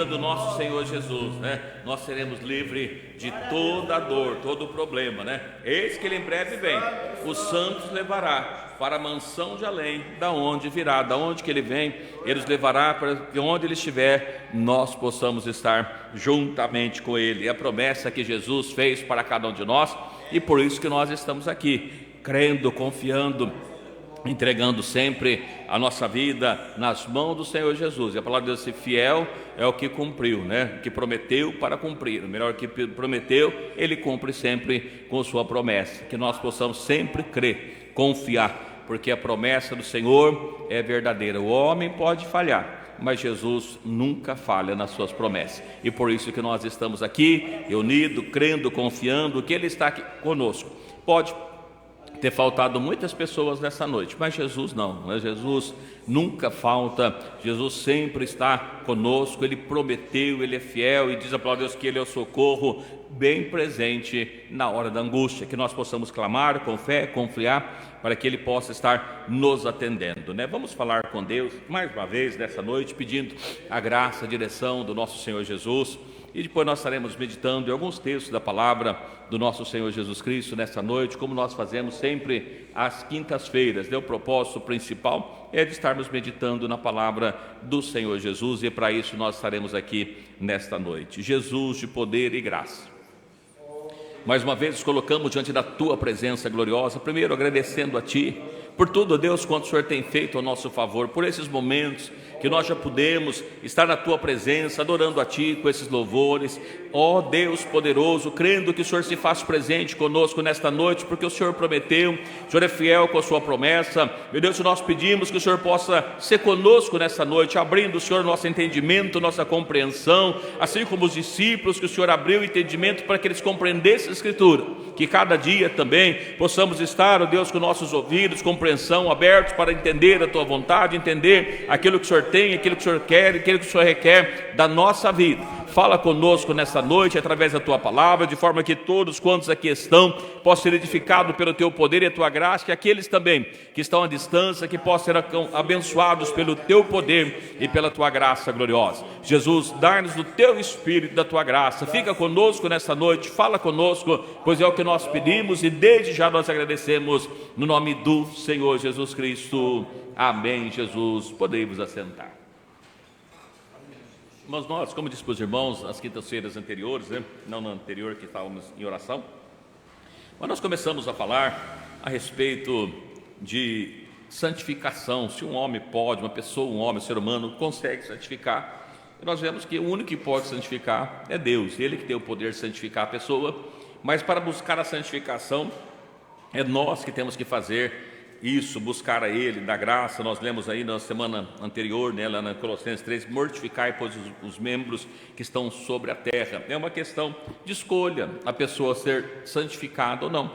vinda do nosso Senhor Jesus, né? Nós seremos livres de toda a dor, todo o problema, né? Eis que Ele em breve vem, os santos levará para a mansão de além, da onde virá, da onde que Ele vem, Ele os levará para que onde Ele estiver, nós possamos estar juntamente com Ele. É a promessa que Jesus fez para cada um de nós, e por isso que nós estamos aqui, crendo, confiando, entregando sempre a nossa vida nas mãos do Senhor Jesus. E a palavra de Deus, fiel é o que cumpriu, né? O que prometeu para cumprir. O melhor que prometeu, Ele cumpre sempre com sua promessa. Que nós possamos sempre crer, confiar, porque a promessa do Senhor é verdadeira. O homem pode falhar, mas Jesus nunca falha nas suas promessas. E por isso que nós estamos aqui, reunidos, crendo, confiando que Ele está aqui conosco. Pode ter faltado muitas pessoas nessa noite, mas Jesus não, né? Jesus nunca falta, Jesus sempre está conosco. Ele prometeu, Ele é fiel, e diz a palavra de Deus que Ele é o socorro bem presente na hora da angústia. Que nós possamos clamar com fé, confiar, para que Ele possa estar nos atendendo, né? Vamos falar com Deus mais uma vez nessa noite, pedindo a graça, a direção do nosso Senhor Jesus. E depois nós estaremos meditando em alguns textos da palavra do nosso Senhor Jesus Cristo nessa noite, como nós fazemos sempre às quintas-feiras, né? O propósito principal é de estarmos meditando na palavra do Senhor Jesus, e para isso nós estaremos aqui nesta noite. Jesus de poder e graça, mais uma vez nos colocamos diante da Tua presença gloriosa, primeiro agradecendo a Ti por tudo, Deus, quanto o Senhor tem feito ao nosso favor, por esses momentos que nós já pudemos estar na Tua presença, adorando a Ti com esses louvores. Ó Deus poderoso, crendo que o Senhor se faz presente conosco nesta noite, porque o Senhor prometeu, o Senhor é fiel com a sua promessa. Meu Deus, nós pedimos que o Senhor possa ser conosco nesta noite, abrindo, Senhor, nosso entendimento, nossa compreensão, assim como os discípulos, que o Senhor abriu o entendimento para que eles compreendessem a Escritura. Que cada dia também possamos estar, ó Deus, com nossos ouvidos, compreensão abertos para entender a Tua vontade, entender aquilo que o Senhor tem, aquilo que o Senhor quer, aquilo que o Senhor requer da nossa vida. Fala conosco nesta noite através da Tua palavra, de forma que todos quantos aqui estão possam ser edificados pelo Teu poder e a Tua graça, que aqueles também que estão à distância, que possam ser abençoados pelo Teu poder e pela Tua graça gloriosa. Jesus, dá-nos do Teu Espírito, da Tua graça. Fica conosco nesta noite, fala conosco, pois é o que nós pedimos e desde já nós agradecemos, no nome do Senhor Jesus Cristo. Amém. Jesus, podemos assentar. Mas nós, como disse para os irmãos nas quintas-feiras anteriores, né? Não na anterior que estávamos em oração, mas nós começamos a falar a respeito de santificação. Se um homem pode, uma pessoa, um homem, um ser humano consegue santificar, e nós vemos que o único que pode santificar é Deus, Ele que tem o poder de santificar a pessoa. Mas para buscar a santificação é nós que temos que fazer isso, buscar a Ele, da graça. Nós lemos aí na semana anterior, né, lá na Colossenses 3, mortificai, pois os membros que estão sobre a terra. É uma questão de escolha, a pessoa ser santificada ou não.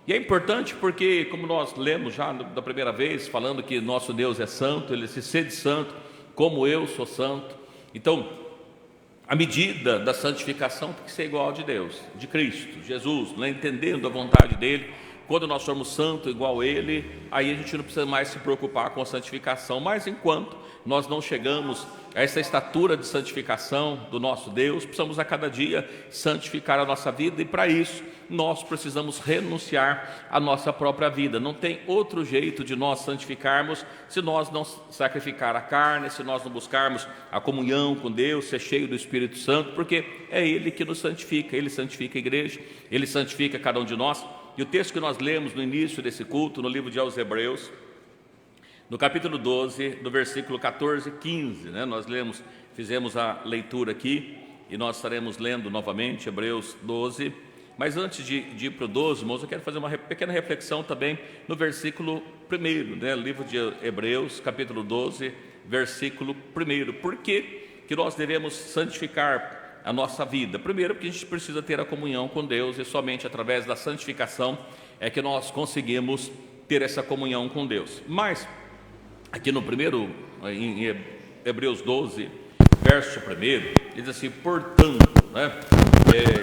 E é importante porque, como nós lemos já da primeira vez, falando que nosso Deus é santo, Ele se sede santo, como eu sou santo. Então, a medida da santificação tem que ser igual a de Deus, de Cristo, Jesus, né, entendendo a vontade dEle. Quando nós somos santos igual a Ele, aí a gente não precisa mais se preocupar com a santificação. Mas enquanto nós não chegamos a essa estatura de santificação do nosso Deus, precisamos a cada dia santificar a nossa vida, e para isso nós precisamos renunciar à nossa própria vida. Não tem outro jeito de nós santificarmos se nós não sacrificar a carne, se nós não buscarmos a comunhão com Deus, ser cheio do Espírito Santo, porque é Ele que nos santifica. Ele santifica a igreja, Ele santifica cada um de nós. E o texto que nós lemos no início desse culto, no livro de aos Hebreus, no capítulo 12, no versículo 14 e 15, né? Nós fizemos a leitura aqui, e nós estaremos lendo novamente Hebreus 12. Mas antes de ir para o 12, irmãos, eu quero fazer uma pequena reflexão também no versículo 1, né? Livro de Hebreus, capítulo 12, versículo 1. Por que nós devemos santificar a nossa vida? Primeiro, porque a gente precisa ter a comunhão com Deus, e somente através da santificação é que nós conseguimos ter essa comunhão com Deus. Mas, aqui no primeiro, em Hebreus 12, verso 1, diz assim, portanto, né?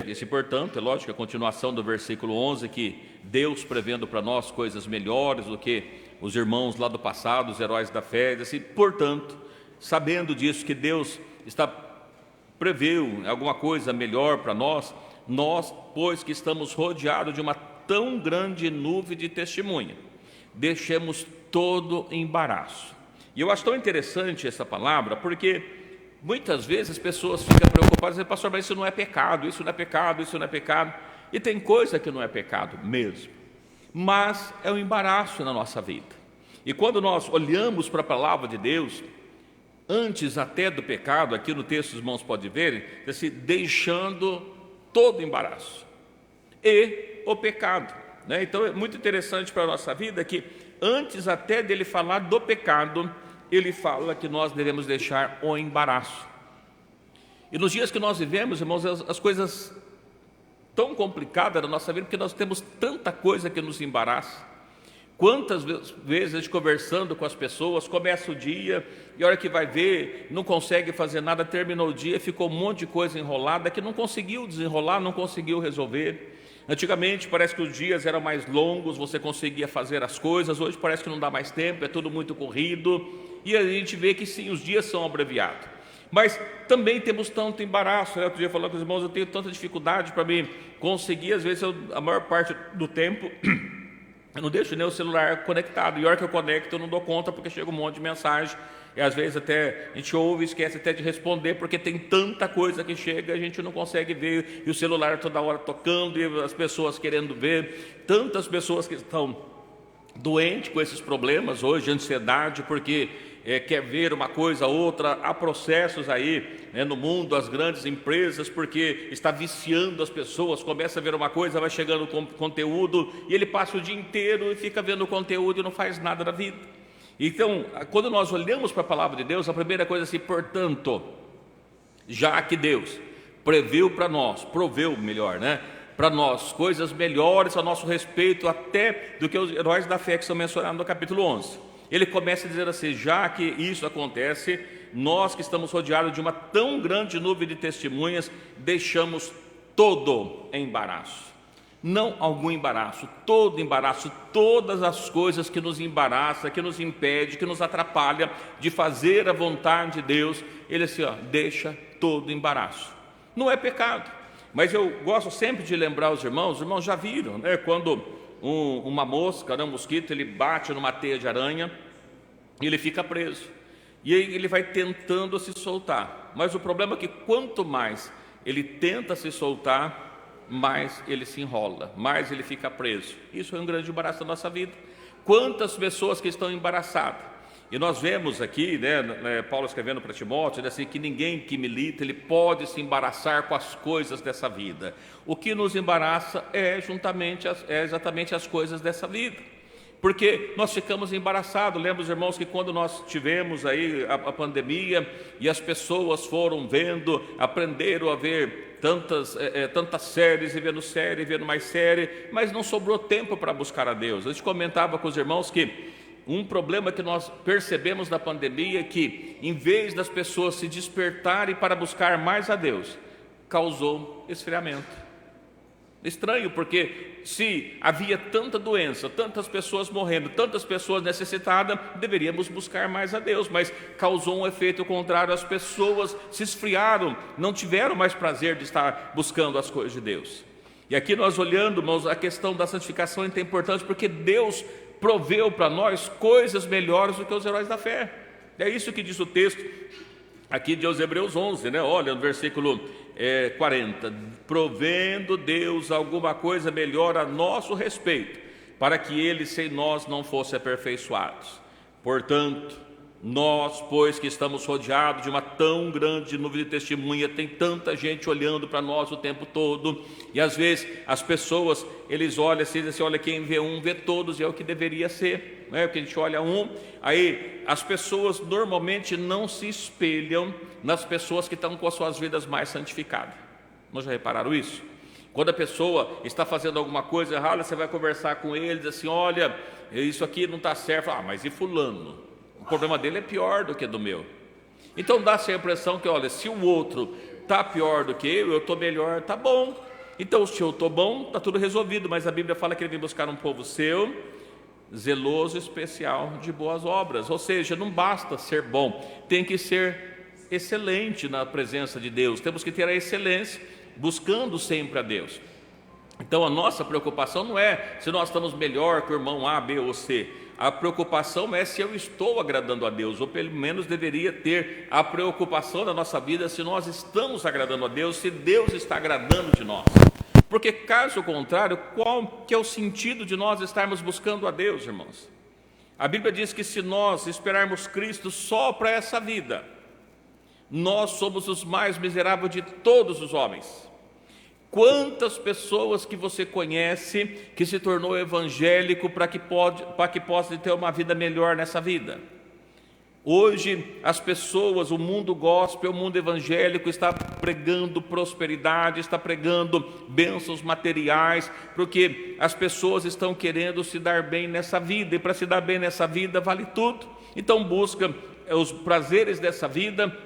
Esse portanto, é lógico, a continuação do versículo 11, que Deus prevendo para nós coisas melhores do que os irmãos lá do passado, os heróis da fé, diz assim, portanto, sabendo disso, que Deus está preveu alguma coisa melhor para nós, pois que estamos rodeados de uma tão grande nuvem de testemunha, deixemos todo embaraço. E eu acho tão interessante essa palavra, porque muitas vezes as pessoas ficam preocupadas, dizendo, pastor, mas isso não é pecado, isso não é pecado, isso não é pecado. E tem coisa que não é pecado mesmo, mas é um embaraço na nossa vida. E quando nós olhamos para a palavra de Deus, antes até do pecado, aqui no texto os irmãos podem ver, assim, deixando todo embaraço e o pecado, né? Então é muito interessante para a nossa vida que antes até dele falar do pecado, ele fala que nós devemos deixar o embaraço. E nos dias que nós vivemos, irmãos, as coisas tão complicadas da nossa vida, porque nós temos tanta coisa que nos embaraça. Quantas vezes a gente conversando com as pessoas, começa o dia e a hora que vai ver, não consegue fazer nada, terminou o dia, ficou um monte de coisa enrolada que não conseguiu desenrolar, não conseguiu resolver. Antigamente parece que os dias eram mais longos, você conseguia fazer as coisas, hoje parece que não dá mais tempo, é tudo muito corrido, e a gente vê que sim, os dias são abreviados. Mas também temos tanto embaraço, né? Outro dia falando com os irmãos, eu tenho tanta dificuldade para mim conseguir, às vezes a maior parte do tempo eu não deixo nem o celular conectado, e a hora que eu conecto eu não dou conta porque chega um monte de mensagem, e às vezes até a gente ouve e esquece até de responder, porque tem tanta coisa que chega, a gente não consegue ver, e o celular toda hora tocando, e as pessoas querendo ver, tantas pessoas que estão doentes com esses problemas hoje, ansiedade, porque quer ver uma coisa, outra, há processos aí, né, no mundo, as grandes empresas, porque está viciando as pessoas, começa a ver uma coisa, vai chegando com conteúdo, e ele passa o dia inteiro e fica vendo o conteúdo e não faz nada da vida. Então, quando nós olhamos para a palavra de Deus, a primeira coisa é assim, portanto, já que Deus previu para nós, proveu melhor, né, para nós coisas melhores a nosso respeito, até do que os heróis da fé que são mencionados no capítulo 11. Ele começa a dizer assim, já que isso acontece, nós que estamos rodeados de uma tão grande nuvem de testemunhas, deixamos todo embaraço. Não algum embaraço, todo embaraço, todas as coisas que nos embaraçam, que nos impede, que nos atrapalha de fazer a vontade de Deus, ele assim, deixa todo embaraço. Não é pecado, mas eu gosto sempre de lembrar os irmãos já viram, né, quando uma mosca, um mosquito, ele bate numa teia de aranha e ele fica preso. E aí ele vai tentando se soltar. Mas o problema é que quanto mais ele tenta se soltar, mais ele se enrola, mais ele fica preso. Isso é um grande embaraço da nossa vida. Quantas pessoas que estão embaraçadas. E nós vemos aqui, né, Paulo escrevendo para Timóteo, assim, que ninguém que milita, ele pode se embaraçar com as coisas dessa vida. O que nos embaraça é exatamente as coisas dessa vida. Porque nós ficamos embaraçados. Lembra os irmãos que quando nós tivemos aí a pandemia e as pessoas foram vendo, aprenderam a ver tantas séries, e vendo mais série, mas não sobrou tempo para buscar a Deus. A gente comentava com os irmãos que um problema que nós percebemos na pandemia é que, em vez das pessoas se despertarem para buscar mais a Deus, causou esfriamento. Estranho, porque se havia tanta doença, tantas pessoas morrendo, tantas pessoas necessitadas, deveríamos buscar mais a Deus, mas causou um efeito contrário, as pessoas se esfriaram, não tiveram mais prazer de estar buscando as coisas de Deus. E aqui nós olhando, irmãos, a questão da santificação é importante, porque Deus proveu para nós coisas melhores do que os heróis da fé. É isso que diz o texto aqui de Hebreus 11, né? Olha no versículo 40, provendo Deus alguma coisa melhor a nosso respeito, para que ele sem nós não fosse aperfeiçoados. Portanto, nós, pois que estamos rodeados de uma tão grande nuvem de testemunha, tem tanta gente olhando para nós o tempo todo, e às vezes as pessoas, eles olham assim, dizem assim, olha, quem vê um vê todos, e é o que deveria ser, né? Porque a gente olha um, aí as pessoas normalmente não se espelham nas pessoas que estão com as suas vidas mais santificadas. Nós já repararam isso? Quando a pessoa está fazendo alguma coisa errada, você vai conversar com ele, diz assim, olha, isso aqui não está certo. Mas e fulano? O problema dele é pior do que do meu. Então dá-se a impressão que, olha, se o outro está pior do que eu estou melhor, está bom. Então se eu estou bom, está tudo resolvido. Mas a Bíblia fala que ele vem buscar um povo seu, zeloso, especial de boas obras. Ou seja, não basta ser bom, tem que ser excelente na presença de Deus, temos que ter a excelência, buscando sempre a Deus. Então a nossa preocupação não é se nós estamos melhor que o irmão A, B ou C. A preocupação é se eu estou agradando a Deus, ou pelo menos deveria ter a preocupação da nossa vida se nós estamos agradando a Deus, se Deus está agradando de nós. Porque caso contrário, qual que é o sentido de nós estarmos buscando a Deus, irmãos? A Bíblia diz que se nós esperarmos Cristo só para essa vida, nós somos os mais miseráveis de todos os homens. Quantas pessoas que você conhece que se tornou evangélico para que possa ter uma vida melhor nessa vida? Hoje as pessoas, o mundo gospel, o mundo evangélico está pregando prosperidade, está pregando bênçãos materiais, porque as pessoas estão querendo se dar bem nessa vida, e para se dar bem nessa vida vale tudo. Então busca os prazeres dessa vida,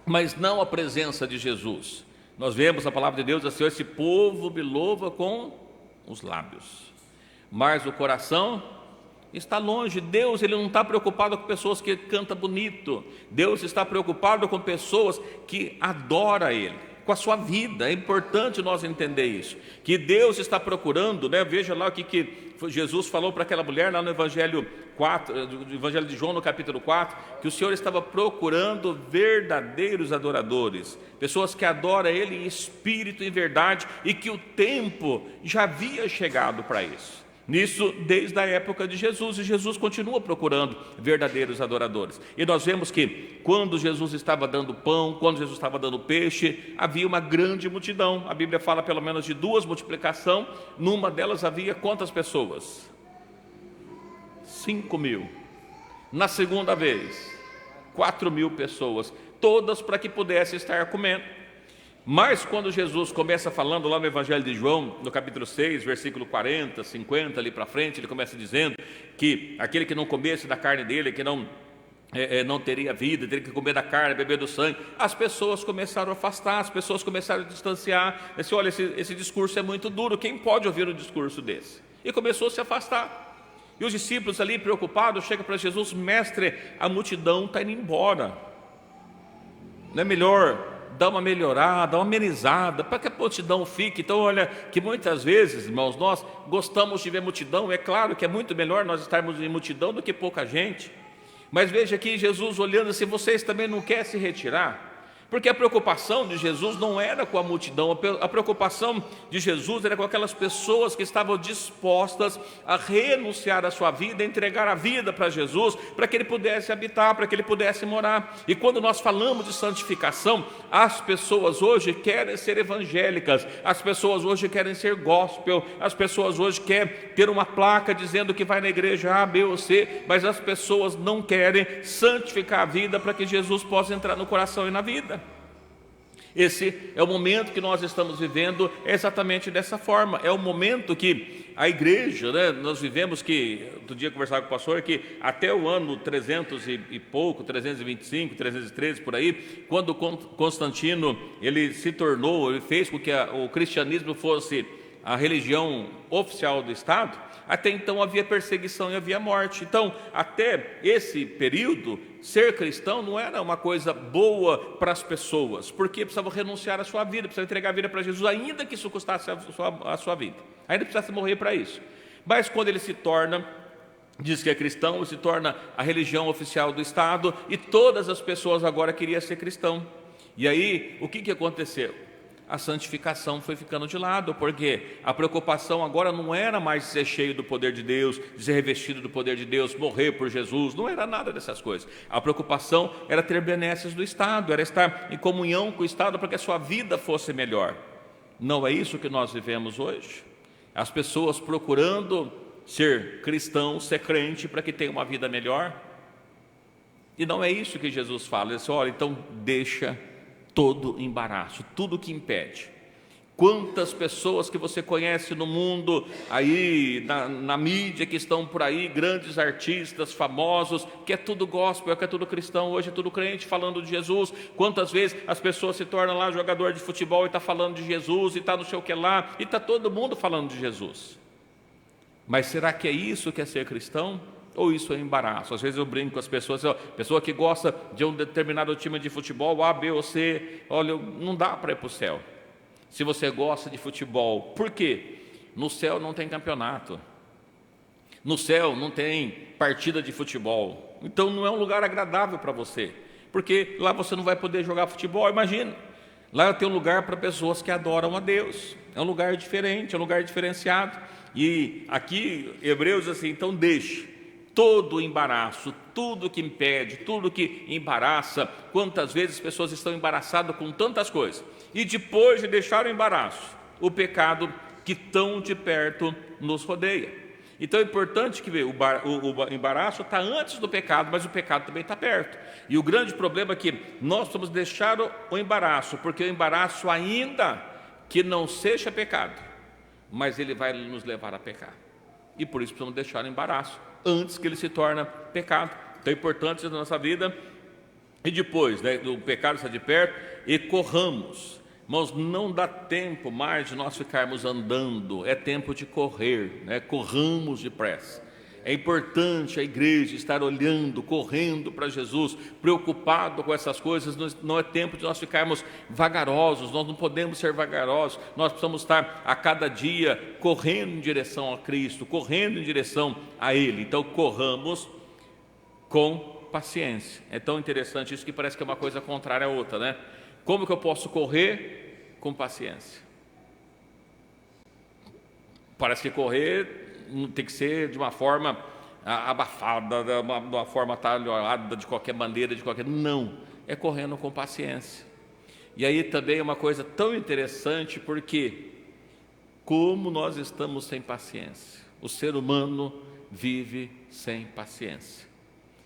mas não a presença de Jesus. Nós vemos a palavra de Deus assim: esse povo me louva com os lábios, mas o coração está longe. Deus, ele não está preocupado com pessoas que cantam bonito. Deus está preocupado com pessoas que adoram Ele, com a sua vida. É importante nós entender isso, que Deus está procurando, né? Veja lá o que Jesus falou para aquela mulher lá no Evangelho 4, no Evangelho de João, no capítulo 4, que o Senhor estava procurando verdadeiros adoradores, pessoas que adoram Ele em espírito e em verdade, e que o tempo já havia chegado para isso. Nisso desde a época de Jesus, e Jesus continua procurando verdadeiros adoradores. E nós vemos que quando Jesus estava dando pão, quando Jesus estava dando peixe, havia uma grande multidão. A Bíblia fala pelo menos de 2 multiplicações. Numa delas havia quantas pessoas? 5.000. Na segunda vez, 4.000 pessoas, todas para que pudessem estar comendo. Mas quando Jesus começa falando lá no Evangelho de João, no capítulo 6, versículo 40, 50, ali para frente, ele começa dizendo que aquele que não comesse da carne dele, que não teria vida, teria que comer da carne, beber do sangue. As pessoas começaram a afastar, as pessoas começaram a distanciar. Disse: olha, esse discurso é muito duro, quem pode ouvir um discurso desse? E começou a se afastar. E os discípulos ali preocupados chegam para Jesus: mestre, a multidão está indo embora, não é melhor dar uma melhorada, uma amenizada, para que a multidão fique? Então olha, que muitas vezes, irmãos, nós gostamos de ver multidão. É claro que é muito melhor nós estarmos em multidão do que pouca gente, mas veja aqui Jesus olhando assim: vocês também não querem se retirar? Porque a preocupação de Jesus não era com a multidão, a preocupação de Jesus era com aquelas pessoas que estavam dispostas a renunciar à sua vida, a entregar a vida para Jesus, para que Ele pudesse habitar, para que Ele pudesse morar. E quando nós falamos de santificação, as pessoas hoje querem ser evangélicas, as pessoas hoje querem ser gospel, as pessoas hoje querem ter uma placa dizendo que vai na igreja A, B ou C, mas as pessoas não querem santificar a vida para que Jesus possa entrar no coração e na vida. Esse é o momento que nós estamos vivendo, exatamente dessa forma. É o momento que a igreja, né, nós vivemos, que outro dia conversava com o pastor, que até o ano 300 e pouco, 325, 313 por aí, quando Constantino ele se tornou, ele fez com que o cristianismo fosse a religião oficial do Estado, até então havia perseguição e havia morte. Então, até esse período, ser cristão não era uma coisa boa para as pessoas, porque precisavam renunciar à sua vida, precisavam entregar a vida para Jesus, ainda que isso custasse a sua vida, ainda precisasse morrer para isso. Mas quando ele se torna, diz que é cristão, se torna a religião oficial do Estado, e todas as pessoas agora queriam ser cristão. E aí, o que aconteceu? A santificação foi ficando de lado, porque a preocupação agora não era mais ser cheio do poder de Deus, de ser revestido do poder de Deus, morrer por Jesus, não era nada dessas coisas. A preocupação era ter benesses do Estado, era estar em comunhão com o Estado para que a sua vida fosse melhor. Não é isso que nós vivemos hoje? As pessoas procurando ser cristão, ser crente para que tenha uma vida melhor. E não é isso que Jesus fala. Ele diz: olha, então deixa todo embaraço, tudo que impede. Quantas pessoas que você conhece no mundo, aí na mídia, que estão por aí, grandes artistas, famosos, que é tudo gospel, que é tudo cristão, hoje é tudo crente falando de Jesus. Quantas vezes as pessoas se tornam lá jogador de futebol e está falando de Jesus, e está não sei o que lá, e está todo mundo falando de Jesus. Mas será que é isso que é ser cristão? ou isso é embaraço. Às vezes eu brinco com as pessoas, pessoa que gosta de um determinado time de futebol, A, B ou C, olha, não dá para ir para o céu se você gosta de futebol. Por quê? No céu não tem campeonato, no céu não tem partida de futebol, então não é um lugar agradável para você, porque lá você não vai poder jogar futebol. Imagina, lá tem um lugar para pessoas que adoram a Deus, é um lugar diferente, é um lugar diferenciado. E aqui Hebreus diz assim, então deixe todo o embaraço, tudo que impede, tudo que embaraça. Quantas vezes as pessoas estão embaraçadas com tantas coisas, e depois de deixar o embaraço, o pecado que tão de perto nos rodeia. Então é importante que o embaraço está antes do pecado, mas o pecado também está perto. E o grande problema é que nós vamos deixar o embaraço, porque o embaraço, ainda que não seja pecado, mas ele vai nos levar a pecar. E por isso precisamos deixar o embaraço antes que ele se torne pecado. Então é importante na nossa vida. E depois, né, do pecado está de perto, e corramos. Irmãos, não dá tempo mais de nós ficarmos andando, é tempo de correr, né? Corramos depressa. É importante a igreja estar olhando, correndo para Jesus, preocupado com essas coisas. Não é tempo de nós ficarmos vagarosos, nós não podemos ser vagarosos, nós precisamos estar a cada dia correndo em direção a Cristo, correndo em direção a Ele. Então corramos com paciência. É tão interessante isso que parece que é uma coisa contrária à outra, né? Como que eu posso correr com paciência? Parece que correr tem que ser de uma forma abafada, de uma forma talhada, de qualquer maneira, Não, é correndo com paciência. E aí também é uma coisa tão interessante, porque como nós estamos sem paciência, o ser humano vive sem paciência.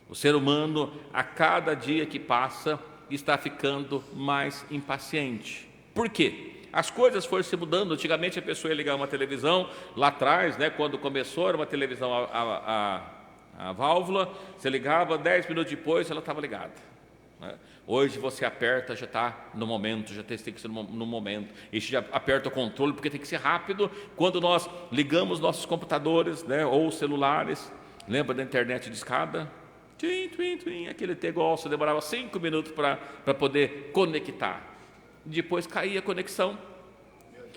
O ser humano, a cada dia que passa, está ficando mais impaciente. Por quê? As coisas foram se mudando. Antigamente a pessoa ia ligar uma televisão, lá atrás, né, quando começou, era uma televisão a válvula, você ligava, 10 minutos depois ela estava ligada, né? Hoje você aperta, já está no momento, já tem que ser no momento, e já aperta o controle, porque tem que ser rápido. Quando nós ligamos nossos computadores, né, ou celulares, lembra da internet de escada? Twin, twin, twin, aquele negócio demorava 5 minutos para poder conectar, depois caía a conexão.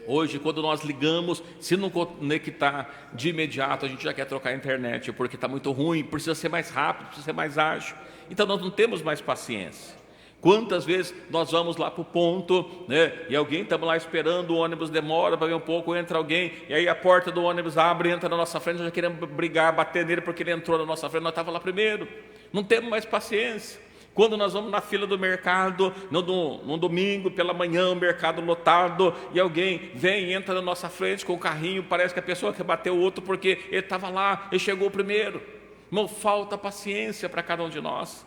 Hoje, quando nós ligamos, se não conectar de imediato, a gente já quer trocar a internet, porque está muito ruim, precisa ser mais rápido, precisa ser mais ágil. Então nós não temos mais paciência. Quantas vezes nós vamos lá para o ponto, né, e alguém, estamos lá esperando, o ônibus demora para ver um pouco, entra alguém, e aí a porta do ônibus abre, entra na nossa frente, nós já queremos brigar, bater nele porque ele entrou na nossa frente, nós estávamos lá primeiro. Não temos mais paciência. Quando nós vamos na fila do mercado, no domingo, pela manhã, o mercado lotado, e alguém vem e entra na nossa frente com o carrinho, parece que a pessoa quer bater o outro porque ele estava lá, ele chegou primeiro. Não falta paciência para cada um de nós.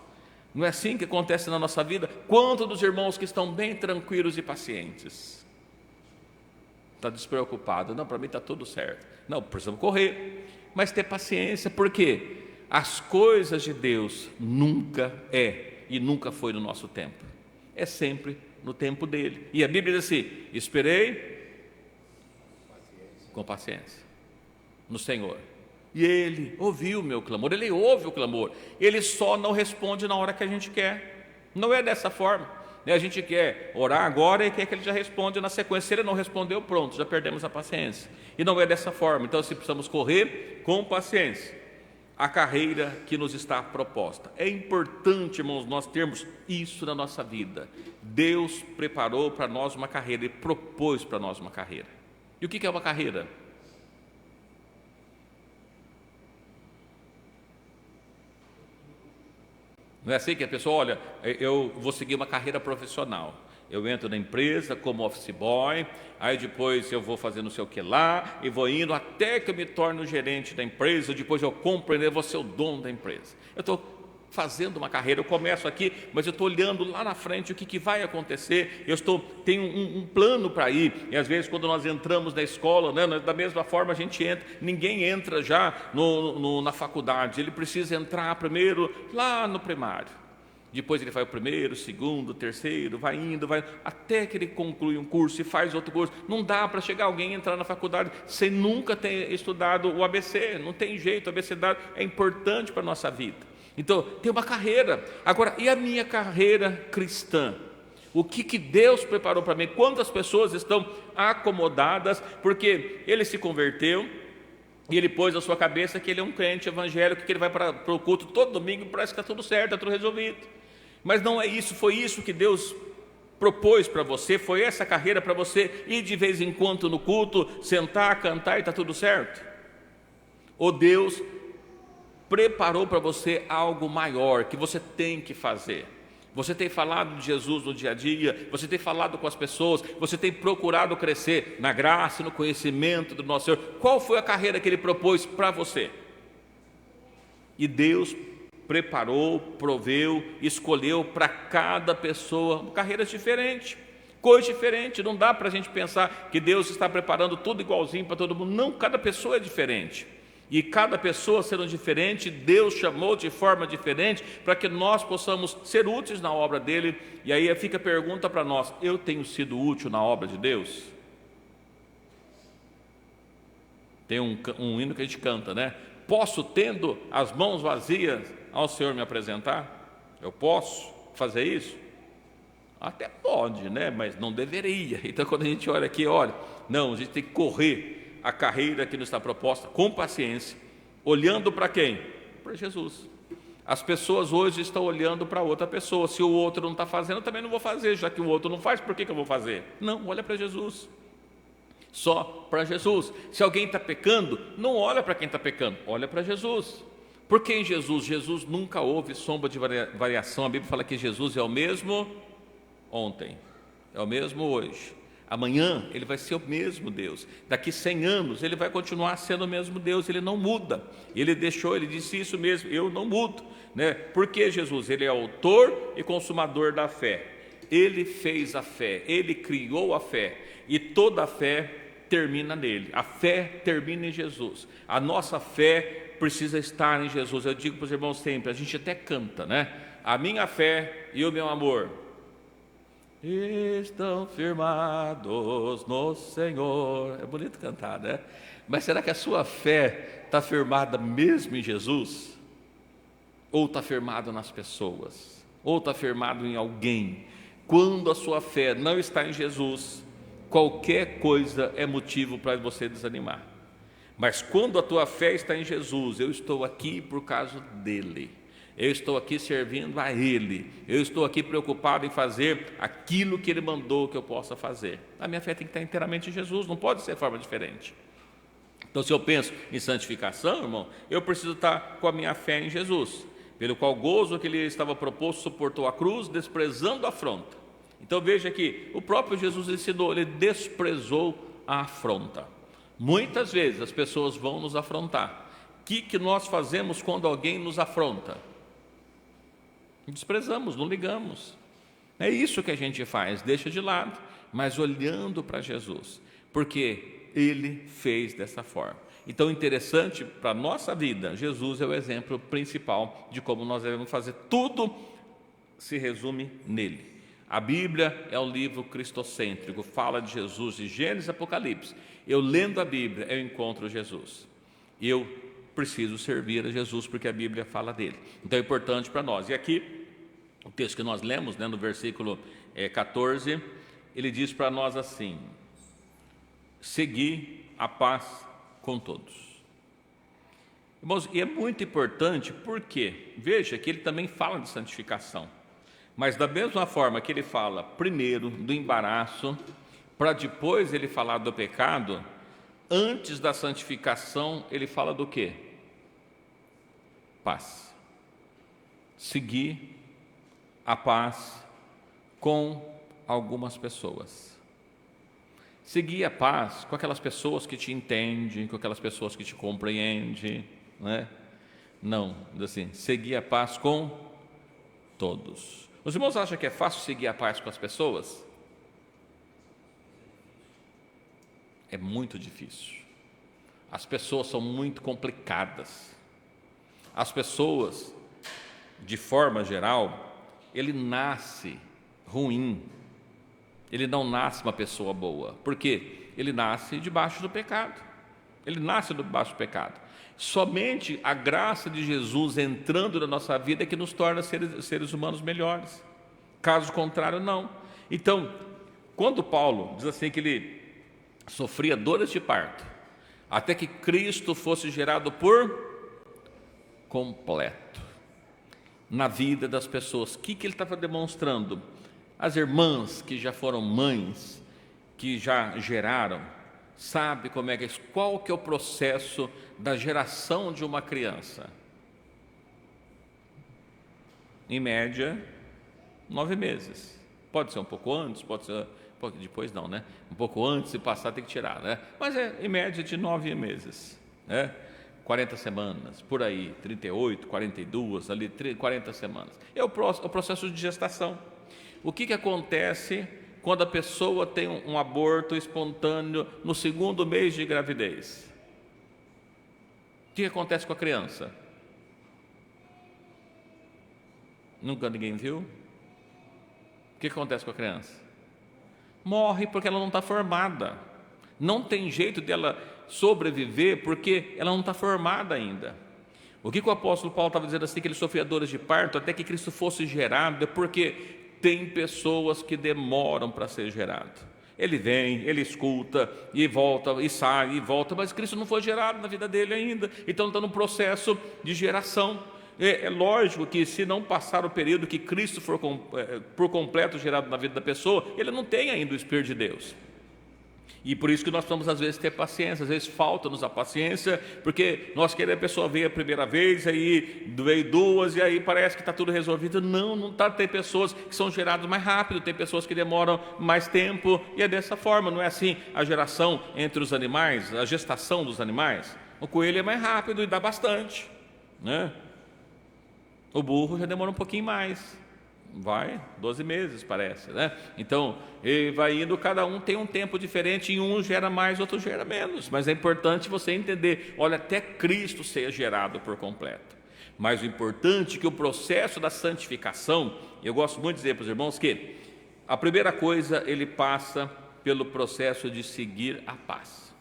Não é assim que acontece na nossa vida? Quantos dos irmãos que estão bem tranquilos e pacientes? Está despreocupado? Não, para mim está tudo certo. Não, precisamos correr, mas ter paciência, porque as coisas de Deus nunca e nunca foi no nosso tempo. É sempre no tempo dele. E a Bíblia diz assim: esperei com paciência no Senhor, e Ele ouviu o meu clamor. Ele ouve o clamor, Ele só não responde na hora que a gente quer. Não é dessa forma. A gente quer orar agora e quer que Ele já responda na sequência. Se Ele não respondeu, pronto, já perdemos a paciência. E não é dessa forma. Então, se precisamos correr com paciência a carreira que nos está proposta. É importante, irmãos, nós termos isso na nossa vida. Deus preparou para nós uma carreira, Ele propôs para nós uma carreira. E o que é uma carreira? Não é assim que a pessoa, olha, eu vou seguir uma carreira profissional. Eu entro na empresa como office boy, aí depois eu vou fazer não sei o que lá, e vou indo até que eu me torne o gerente da empresa, depois eu compreender, vou ser o dono da empresa. Eu estou fazendo uma carreira, eu começo aqui, mas eu estou olhando lá na frente o que vai acontecer, tenho um plano para ir. E às vezes quando nós entramos na escola, né, da mesma forma a gente entra, ninguém entra já na faculdade, ele precisa entrar primeiro lá no primário. Depois ele faz o primeiro, o segundo, o terceiro, vai indo, até que ele conclui um curso e faz outro curso. Não dá para chegar alguém e entrar na faculdade sem nunca ter estudado o ABC, não tem jeito, o abecedário é importante para a nossa vida. Então, tem uma carreira. Agora, e a minha carreira cristã? O que Deus preparou para mim? Quantas pessoas estão acomodadas porque ele se converteu e ele pôs na sua cabeça que ele é um crente evangélico, que ele vai para o culto todo domingo, parece que está tudo certo, está tudo resolvido. Mas não é isso, foi isso que Deus propôs para você, foi essa carreira para você ir de vez em quando no culto, sentar, cantar e está tudo certo? Ou Deus preparou para você algo maior que você tem que fazer? Você tem falado de Jesus no dia a dia, você tem falado com as pessoas, você tem procurado crescer na graça e no conhecimento do nosso Senhor. Qual foi a carreira que Ele propôs para você? E Deus preparou, proveu, escolheu para cada pessoa carreiras diferentes, coisas diferentes. Não dá para a gente pensar que Deus está preparando tudo igualzinho para todo mundo. Não, cada pessoa é diferente. E cada pessoa sendo diferente, Deus chamou de forma diferente para que nós possamos ser úteis na obra dEle. E aí fica a pergunta para nós: eu tenho sido útil na obra de Deus? Tem um hino que a gente canta, né? Posso, tendo as mãos vazias, ao Senhor me apresentar? Eu posso fazer isso? Até pode, né? Mas não deveria. Então, quando a gente olha aqui, não, a gente tem que correr a carreira que nos está proposta com paciência, olhando para quem? Para Jesus. As pessoas hoje estão olhando para outra pessoa. Se o outro não está fazendo, eu também não vou fazer. Já que o outro não faz, por que eu vou fazer? Não, olha para Jesus. Só para Jesus. Se alguém está pecando, não olha para quem está pecando, olha para Jesus. Porque em Jesus nunca houve sombra de variação. A Bíblia fala que Jesus é o mesmo ontem, é o mesmo hoje, amanhã Ele vai ser o mesmo Deus, daqui 100 anos Ele vai continuar sendo o mesmo Deus. Ele não muda. Ele disse isso mesmo: eu não mudo, né? Porque Jesus, Ele é autor e consumador da fé. Ele fez a fé, Ele criou a fé, e toda a fé termina nele. A fé termina em Jesus. A nossa fé precisa estar em Jesus. Eu digo para os irmãos sempre, a gente até canta, né? A minha fé e o meu amor estão firmados no Senhor. É bonito cantar, né? Mas será que a sua fé está firmada mesmo em Jesus? Ou está firmada nas pessoas? Ou está firmado em alguém? Quando a sua fé não está em Jesus, qualquer coisa é motivo para você desanimar. Mas quando a tua fé está em Jesus, eu estou aqui por causa dEle, eu estou aqui servindo a Ele, eu estou aqui preocupado em fazer aquilo que Ele mandou que eu possa fazer. A minha fé tem que estar inteiramente em Jesus, não pode ser de forma diferente. Então, se eu penso em santificação, irmão, eu preciso estar com a minha fé em Jesus, pelo qual gozo que Ele estava proposto, suportou a cruz, desprezando a afronta. Então veja que o próprio Jesus ensinou, Ele desprezou a afronta. Muitas vezes as pessoas vão nos afrontar. O que nós fazemos quando alguém nos afronta? Desprezamos, não ligamos. É isso que a gente faz, deixa de lado, mas olhando para Jesus, porque Ele fez dessa forma. Então, interessante para a nossa vida, Jesus é o exemplo principal de como nós devemos fazer. Tudo se resume nele. A Bíblia é um livro cristocêntrico, fala de Jesus de Gênesis e Apocalipse. Eu lendo a Bíblia, eu encontro Jesus. E eu preciso servir a Jesus porque a Bíblia fala dele. Então é importante para nós. E aqui, o texto que nós lemos, né, no versículo 14, ele diz para nós assim: segui a paz com todos. Irmãos, e é muito importante porque, veja que ele também fala de santificação. Mas da mesma forma que ele fala primeiro do embaraço, para depois ele falar do pecado, antes da santificação ele fala do quê? Paz. Seguir a paz com algumas pessoas. Seguir a paz com aquelas pessoas que te entendem, com aquelas pessoas que te compreendem, né? Não, assim, seguir a paz com todos. Os irmãos acham que é fácil seguir a paz com as pessoas? É muito difícil. As pessoas são muito complicadas. As pessoas, de forma geral, ele nasce ruim, ele não nasce uma pessoa boa. Por quê? Ele nasce debaixo do pecado, ele nasce debaixo do pecado. Somente a graça de Jesus entrando na nossa vida é que nos torna seres humanos melhores, caso contrário não. Então, quando Paulo diz assim que ele sofria dores de parto, até que Cristo fosse gerado por completo na vida das pessoas, o que ele estava demonstrando? As irmãs que já foram mães, que já geraram, sabe como é que é isso? Qual que é o processo da geração de uma criança? Em média, 9 meses. Pode ser um pouco antes, pode ser depois não, né? Um pouco antes, se passar tem que tirar, né? Mas é em média de 9 meses, né? 40 semanas, por aí, 38, 42, ali 40 semanas. É o processo de gestação. O que acontece quando a pessoa tem um aborto espontâneo no 2º mês de gravidez? O que acontece com a criança? Nunca ninguém viu? O que acontece com a criança? Morre porque ela não está formada. Não tem jeito dela sobreviver porque ela não está formada ainda. O que o apóstolo Paulo estava dizendo assim, que ele sofria dores de parto até que Cristo fosse gerado, é porque tem pessoas que demoram para ser gerado. Ele vem, ele escuta, e volta, e sai, e volta, mas Cristo não foi gerado na vida dele ainda, então está no processo de geração. É lógico que se não passar o período que Cristo for por completo gerado na vida da pessoa, ele não tem ainda o Espírito de Deus. E por isso que nós precisamos às vezes ter paciência, às vezes falta-nos a paciência, porque nós queremos a pessoa veio a primeira vez, aí veio 2 e aí parece que está tudo resolvido. Não está. Tem pessoas que são geradas mais rápido, tem pessoas que demoram mais tempo, e é dessa forma, não é assim a geração entre os animais, a gestação dos animais. O coelho é mais rápido e dá bastante, né? O burro já demora um pouquinho mais, vai 12 meses parece, né? Então ele vai indo, cada um tem um tempo diferente, e um gera mais, outro gera menos, mas é importante você entender, olha, até Cristo ser gerado por completo. Mas o importante é que o processo da santificação, eu gosto muito de dizer para os irmãos que a primeira coisa, ele passa pelo processo de seguir a paz.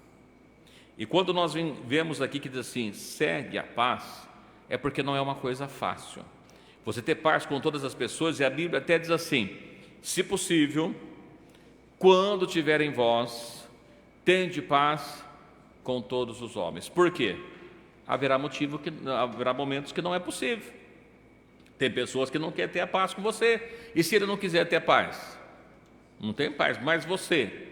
E quando nós vemos aqui que diz assim, segue a paz, é porque não é uma coisa fácil você ter paz com todas as pessoas, e a Bíblia até diz assim, se possível, quando tiver em vós, tende paz com todos os homens. Por quê? Haverá momentos que não é possível. Tem pessoas que não querem ter a paz com você, e se ele não quiser ter paz, não tem paz, mas você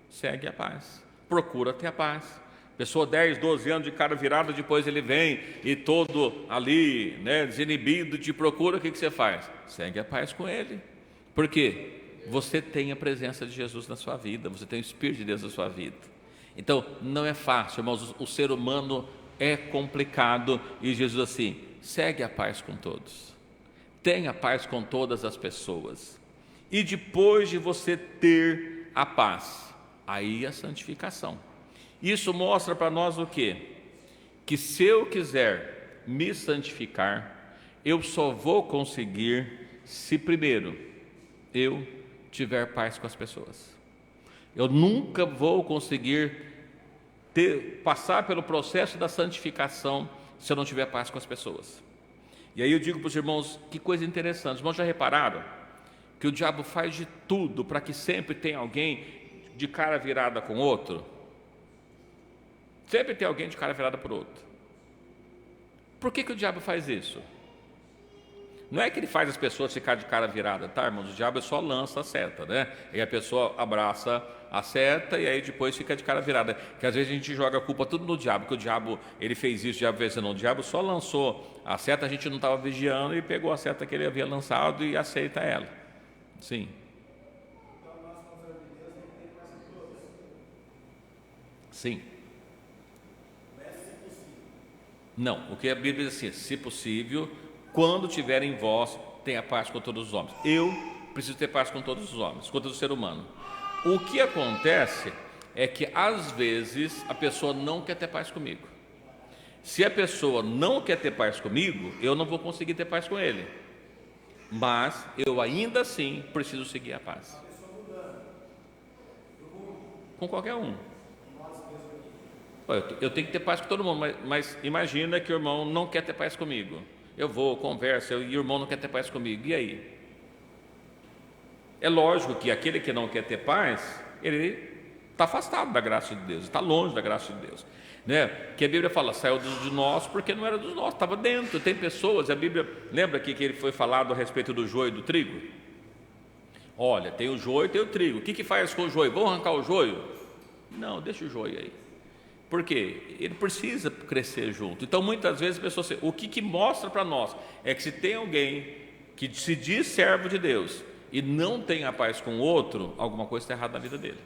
segue a paz, procura ter a paz. Pessoa 10, 12 anos de cara virada, depois ele vem e todo ali, né, desinibido, te procura, o que você faz? Segue a paz com ele. Por quê? Você tem a presença de Jesus na sua vida, você tem o Espírito de Deus na sua vida. Então, não é fácil, irmãos, o ser humano é complicado, e Jesus assim, segue a paz com todos, tenha paz com todas as pessoas, e depois de você ter a paz, aí a santificação. Isso mostra para nós o quê? Que se eu quiser me santificar, eu só vou conseguir se primeiro eu tiver paz com as pessoas. Eu nunca vou conseguir passar pelo processo da santificação se eu não tiver paz com as pessoas. E aí eu digo para os irmãos, que coisa interessante, os irmãos já repararam que o diabo faz de tudo para que sempre tenha alguém de cara virada com outro? Sempre tem alguém de cara virada por outro. Por que o diabo faz isso? Não é que ele faz as pessoas ficar de cara virada, tá, irmãos? O diabo só lança a seta, né? E a pessoa abraça a seta e aí depois fica de cara virada. Que às vezes a gente joga a culpa tudo no diabo, que o diabo, ele fez isso, o diabo fez isso. Não, o diabo só lançou a seta, a gente não estava vigiando, e pegou a seta que ele havia lançado e aceita ela. Sim. Sim. Não, o que a Bíblia diz assim, se possível, quando tiver em vós, tenha paz com todos os homens. Eu preciso ter paz com todos os homens, com todo o ser humano. O que acontece é que às vezes a pessoa não quer ter paz comigo. Se a pessoa não quer ter paz comigo, eu não vou conseguir ter paz com ele. mas eu ainda assim preciso seguir a paz. Com qualquer um. Eu tenho que ter paz com todo mundo, mas imagina que o irmão não quer ter paz comigo. Eu vou, converso, e o irmão não quer ter paz comigo. E aí? É lógico que aquele que não quer ter paz, ele está afastado da graça de Deus, está longe da graça de Deus, né? Que a Bíblia fala, saiu de nós porque não era dos nossos, estava dentro. Tem pessoas, a Bíblia, lembra que ele foi falado a respeito do joio e do trigo? Olha, tem o joio e tem o trigo. O que faz com o joio? Vamos arrancar o joio? Não, deixa o joio aí. Por quê? Ele precisa crescer junto. Então, muitas vezes, o que mostra para nós é que se tem alguém que se diz servo de Deus e não tem a paz com o outro, alguma coisa está errada na vida dele.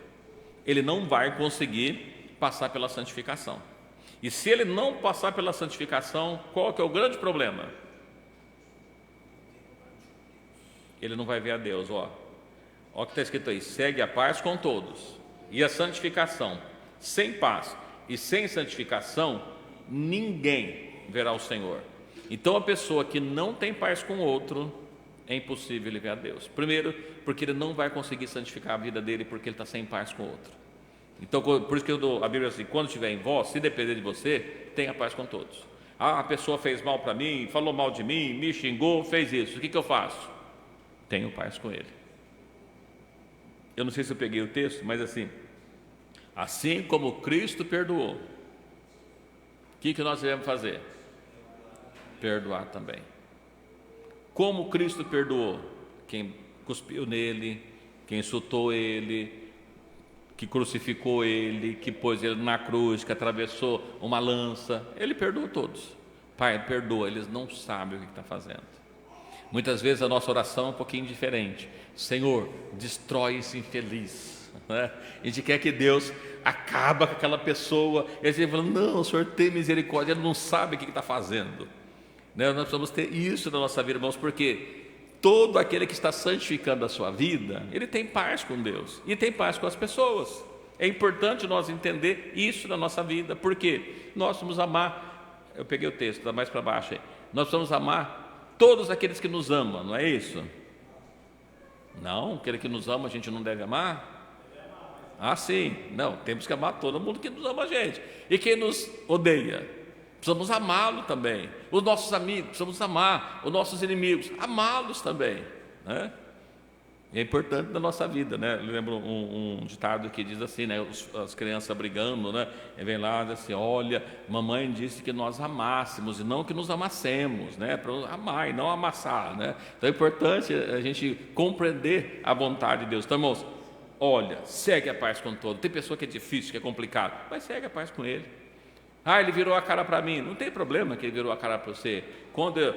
Ele não vai conseguir passar pela santificação. E se ele não passar pela santificação, qual que é o grande problema? Ele não vai ver a Deus. Olha o que está escrito aí: segue a paz com todos e a santificação. Sem paz e sem santificação, ninguém verá o Senhor. Então, a pessoa que não tem paz com o outro, é impossível ele ver a Deus. Primeiro, porque ele não vai conseguir santificar a vida dele, porque ele está sem paz com o outro. Então, por isso que a Bíblia diz assim: quando estiver em vós, se depender de você, tenha paz com todos. A pessoa fez mal para mim, falou mal de mim, me xingou, fez isso. O que eu faço? Tenho paz com ele. Eu não sei se eu peguei o texto, mas assim como Cristo perdoou, o que nós devemos fazer? Perdoar também. Como Cristo perdoou? Quem cuspiu nele, quem insultou ele, que crucificou ele, que pôs ele na cruz, que atravessou uma lança, ele perdoou todos. Pai, perdoa, eles não sabem o que está fazendo. Muitas vezes a nossa oração é um pouquinho diferente. Senhor, destrói esse infeliz, né? A gente quer que Deus acaba com aquela pessoa, e a gente fala, não, o Senhor tem misericórdia, ele não sabe o que está fazendo, né? Nós precisamos ter isso na nossa vida, irmãos, porque todo aquele que está santificando a sua vida, ele tem paz com Deus e tem paz com as pessoas. É importante nós entender isso na nossa vida, porque nós vamos amar, eu peguei o texto, está mais para baixo aí, nós vamos amar todos aqueles que nos amam, não é isso? Não, aquele que nos ama a gente não deve amar? Ah, sim, não, temos que amar todo mundo que nos ama a gente. E quem nos odeia, precisamos amá-lo também. Os nossos amigos, precisamos amar. Os nossos inimigos, amá-los também, né? É importante na nossa vida, né? Eu lembro um ditado que diz assim, né? As crianças brigando, né? E vem lá e diz assim: olha, mamãe disse que nós amássemos e não que nos amassemos, né? Para amar e não amassar, né? Então é importante a gente compreender a vontade de Deus. Então, irmãos, olha, segue a paz com todo. Tem pessoa que é difícil, que é complicado, mas segue a paz com ele. Ah, ele virou a cara para mim. Não tem problema que ele virou a cara para você. Quando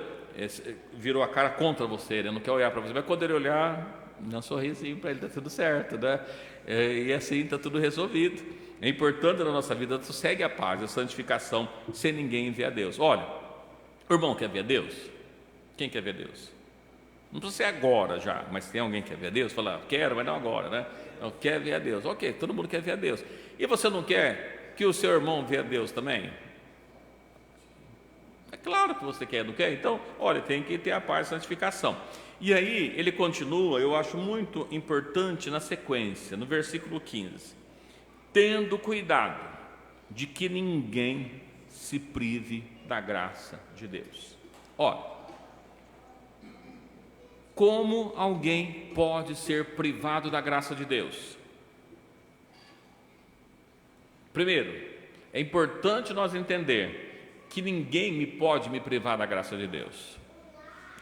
virou a cara contra você, ele não quer olhar para você, mas quando ele olhar, dá um sorrisinho para ele, está tudo certo, né? E assim está tudo resolvido. É importante na nossa vida, segue a paz, a santificação, sem ninguém ver a Deus. Olha, o irmão quer ver a Deus? Quem quer ver Deus? Não precisa ser agora já, mas tem alguém que quer ver a Deus? Fala, quero, mas não agora, né? Não, quer ver a Deus. Ok, todo mundo quer ver a Deus. E você não quer que o seu irmão veja a Deus também? É claro que você quer, não quer? Então, olha, tem que ter a paz, a santificação. E aí ele continua, eu acho muito importante na sequência, no versículo 15: tendo cuidado de que ninguém se prive da graça de Deus. Olha, como alguém pode ser privado da graça de Deus? Primeiro, é importante nós entender que ninguém pode me privar da graça de Deus.